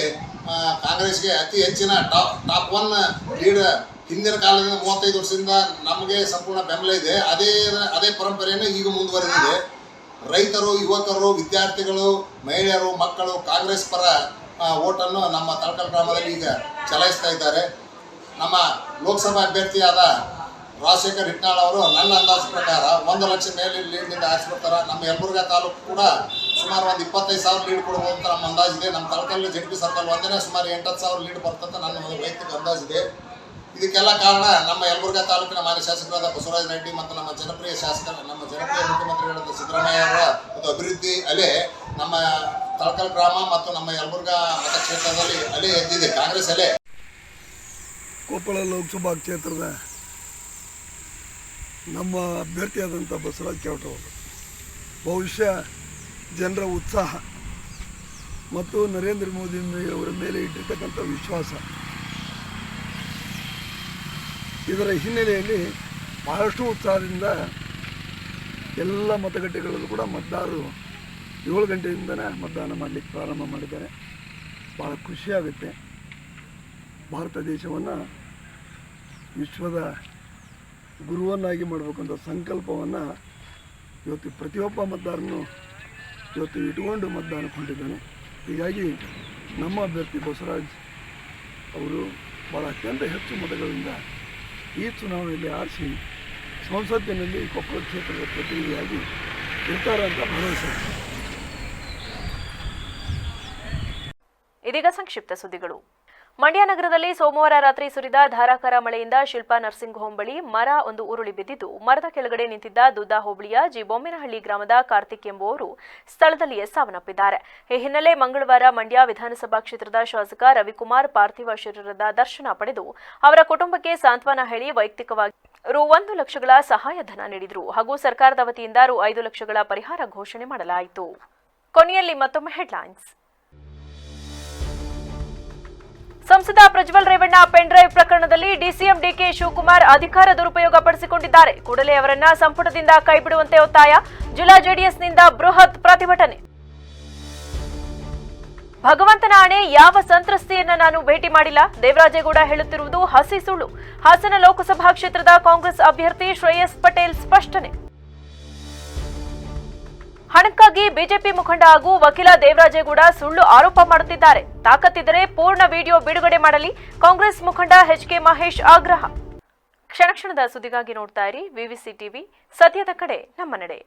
ಕಾಂಗ್ರೆಸ್ಗೆ ಅತಿ ಹೆಚ್ಚಿನ ಟಾಪ್ 1 ಲೀಡ್. ಹಿಂದಿನ ಕಾಲದಿಂದ 35 ವರ್ಷದಿಂದ ನಮಗೆ ಸಂಪೂರ್ಣ ಬೆಂಬಲ ಇದೆ. ಅದೇ ಪರಂಪರೆಯನ್ನು ಈಗ ಮುಂದುವರೆದಿದೆ. ರೈತರು, ಯುವಕರು, ವಿದ್ಯಾರ್ಥಿಗಳು, ಮಹಿಳೆಯರು, ಮಕ್ಕಳು ಕಾಂಗ್ರೆಸ್ ಪರ ಓಟನ್ನು ನಮ್ಮ ತಳಕಲ್ ಗ್ರಾಮದಲ್ಲಿ ಈಗ ಚಲಾಯಿಸ್ತಾ ಇದ್ದಾರೆ. ನಮ್ಮ ಲೋಕಸಭಾ ಅಭ್ಯರ್ಥಿಯಾದ ರಾಜಶೇಖರ್ ಹಿಟ್ನಾಳ್ ಅವರು ನನ್ನ ಅಂದಾಜು ಪ್ರಕಾರ 1 ಲಕ್ಷ ಮೇಲೆ ಲೀಡ್ನಿಂದ ಆರಿಸ್ಬಿಡ್ತಾರೆ. ನಮ್ಮ ಯಲಬುರ್ಗಾ ತಾಲೂಕು ಕೂಡ ಸುಮಾರು ಒಂದು 25,000 ಲೀಡ್ ಕೊಡ್ಬೋದು ಅಂತ ನಮ್ಮ ಅಂದಾಜಿದೆ. ನಮ್ಮ ತಳಕಲ್ ಜೆಡ್ಬಿ ಸರ್ಕಲ್ ಒಂದೇ ಸುಮಾರು 8,000 ಲೀಡ್ ಬರ್ತಂತ ನನ್ನ ಒಂದು ವೈಯಕ್ತಿಕ ಅಂದಾಜಿದೆ. ಇದಕ್ಕೆಲ್ಲ ಕಾರಣ ನಮ್ಮ ಯಲಬುರ್ಗಾ ತಾಲೂಕಿನ ಮಾನ್ಯ ಶಾಸಕರಾದ ಬಸವರಾಜ ರೆಡ್ಡಿ ಮತ್ತು ನಮ್ಮ ಜನಪ್ರಿಯ ಮುಖ್ಯಮಂತ್ರಿಗಳಾದ ಸಿದ್ದರಾಮಯ್ಯ ಅವರ ಒಂದು ಅಭಿವೃದ್ಧಿ ಅಲೆ ನಮ್ಮ ತಳಕಲ್ ಗ್ರಾಮ ಮತ್ತು ನಮ್ಮ ಯಲಬುರ್ಗಾ ಮತಕ್ಷೇತ್ರದಲ್ಲಿ ಅಲೆ ಎದ್ದಿದೆ, ಕಾಂಗ್ರೆಸ್ ಅಲೆ. ಕೊಪ್ಪಳ ಲೋಕಸಭಾ ಕ್ಷೇತ್ರದ ನಮ್ಮ ಅಭ್ಯರ್ಥಿಯಾದಂಥ ಬಸವರಾಜ ಕೆವಟವರು ಬಹುಶಃ ಜನರ ಉತ್ಸಾಹ ಮತ್ತು ನರೇಂದ್ರ ಮೋದಿ ಅವರ ಮೇಲೆ ಇಟ್ಟಿರ್ತಕ್ಕಂಥ ವಿಶ್ವಾಸ ಇದರ ಹಿನ್ನೆಲೆಯಲ್ಲಿ ಬಹಳಷ್ಟು ಉತ್ಸಾಹದಿಂದ ಎಲ್ಲ ಮತಗಟ್ಟೆಗಳಲ್ಲೂ ಕೂಡ ಮತದಾರರು 7 ಗಂಟೆಯಿಂದನೇ ಮತದಾನ ಮಾಡಲಿಕ್ಕೆ ಪ್ರಾರಂಭ ಮಾಡಿದ್ದಾರೆ. ಭಾಳ ಖುಷಿಯಾಗುತ್ತೆ. ಭಾರತ ದೇಶವನ್ನು ವಿಶ್ವದ ಗುರುವನ್ನಾಗಿ ಮಾಡಬೇಕಂತ ಸಂಕಲ್ಪವನ್ನು ಇವತ್ತು ಪ್ರತಿಯೊಬ್ಬ ಮತದಾರನು ಇವತ್ತು ಇಟ್ಕೊಂಡು ಮತದಾನಕ್ಕೆ ಹೊಂಟಿದ್ದಾನೆ. ಹೀಗಾಗಿ ನಮ್ಮ ಅಭ್ಯರ್ಥಿ ಬಸವರಾಜ್ ಅವರು ಭಾಳ ಅತ್ಯಂತ ಹೆಚ್ಚು ಮತಗಳಿಂದ ಈ ಚುನಾವಣೆಯಲ್ಲಿ ಆರಿಸಿ ಸಂಸತ್ತಿನಲ್ಲಿ ಕೊಪ್ಪಳ ಕ್ಷೇತ್ರದ ಪ್ರತಿನಿಧಿಯಾಗಿ ಇರ್ತಾರೆ ಅಂತ ಭರವಸೆ. ಇದೀಗ ಸಂಕ್ಷಿಪ್ತ ಸುದ್ದಿಗಳು. ಮಂಡ್ಯ ನಗರದಲ್ಲಿ ಸೋಮವಾರ ರಾತ್ರಿ ಸುರಿದ ಧಾರಾಕಾರ ಮಳೆಯಿಂದ ಶಿಲ್ಪಾ ನರ್ಸಿಂಗ್ ಹೋಂ ಬಳಿ ಮರ ಒಂದು ಉರುಳಿ ಬಿದ್ದಿದ್ದು ಮರದ ಕೆಳಗಡೆ ನಿಂತಿದ್ದ ದುದ್ದಾ ಹೋಬಳಿಯ ಬೊಮ್ಮೇನಹಳ್ಳಿ ಗ್ರಾಮದ ಕಾರ್ತಿಕ್ ಎಂಬುವರು ಸ್ಥಳದಲ್ಲಿಯೇ ಸಾವನ್ನಪ್ಪಿದ್ದಾರೆ. ಈ ಹಿನ್ನೆಲೆ ಮಂಗಳವಾರ ಮಂಡ್ಯ ವಿಧಾನಸಭಾ ಕ್ಷೇತ್ರದ ಶಾಸಕ ರವಿಕುಮಾರ್ ಪಾರ್ಥಿವ ಶರೀರದ ದರ್ಶನ ಪಡೆದು ಅವರ ಕುಟುಂಬಕ್ಕೆ ಸಾಂತ್ವನ ಹೇಳಿ ವೈಯಕ್ತಿಕವಾಗಿ ರು 1 ಲಕ್ಷಗಳ ಸಹಾಯಧನ ನೀಡಿದರು ಹಾಗೂ ಸರ್ಕಾರದ ವತಿಯಿಂದ ರು 5 ಲಕ್ಷಗಳ ಪರಿಹಾರ ಘೋಷಣೆ ಮಾಡಲಾಯಿತು. ಕೊನೆಯಲ್ಲಿ ಮತ್ತೊಮ್ಮೆ ಹೆಡ್ಲೈನ್ಸ್. ಸಂಸದ ಪ್ರಜ್ವಲ್ ರೇವಣ್ಣ ಪೆನ್ ಡ್ರೈವ್ ಪ್ರಕರಣದಲ್ಲಿ ಡಿಸಿಎಂ ಡಿಕೆ ಶಿವಕುಮಾರ್ ಅಧಿಕಾರ ದುರುಪಯೋಗ ಪಡಿಸಿಕೊಂಡಿದ್ದಾರೆ. ಕೂಡಲೇ ಅವರನ್ನ ಸಂಪುಟದಿಂದ ಕೈಬಿಡುವಂತೆ ಒತ್ತಾಯ. ಜಿಲ್ಲಾ ಜೆಡಿಎಸ್ನಿಂದ ಬೃಹತ್ ಪ್ರತಿಭಟನೆ. ಭಗವಂತನ ಆಣೆ, ಯಾವ ಸಂತ್ರಸ್ತೆಯನ್ನ ನಾನು ಭೇಟಿ ಮಾಡಿಲ್ಲ. ದೇವರಾಜೇಗೌಡ ಹೇಳುತ್ತಿರುವುದು ಹಸಿ ಸುಳ್ಳು. ಹಾಸನ ಲೋಕಸಭಾ ಕ್ಷೇತ್ರದ ಕಾಂಗ್ರೆಸ್ ಅಭ್ಯರ್ಥಿ ಶ್ರೇಯಸ್ ಪಟೇಲ್ ಸ್ಪಷ್ಟನೆ. ಹಣಕ್ಕಾಗಿ ಬಿಜೆಪಿ ಮುಖಂಡ ಹಾಗೂ ವಕೀಲ ದೇವರಾಜೇಗೌಡ ಸುಳ್ಳು ಆರೋಪ ಮಾಡುತ್ತಿದ್ದಾರೆ. ತಾಕತ್ತಿದ್ದರೆ ಪೂರ್ಣ ವಿಡಿಯೋ ಬಿಡುಗಡೆ ಮಾಡಲಿ. ಕಾಂಗ್ರೆಸ್ ಮುಖಂಡ ಎಚ್ಕೆ ಮಹೇಶ್ ಆಗ್ರಹ. ಕ್ಷಣ ಕ್ಷಣದ ಸುದ್ದಿಗಾಗಿ ನೋಡ್ತಾ ಇರಿ ವಿವಿಸಿ ಟಿವಿ, ಸತ್ಯದ ಕಡೆ ನಮ್ಮ ನಡೆ.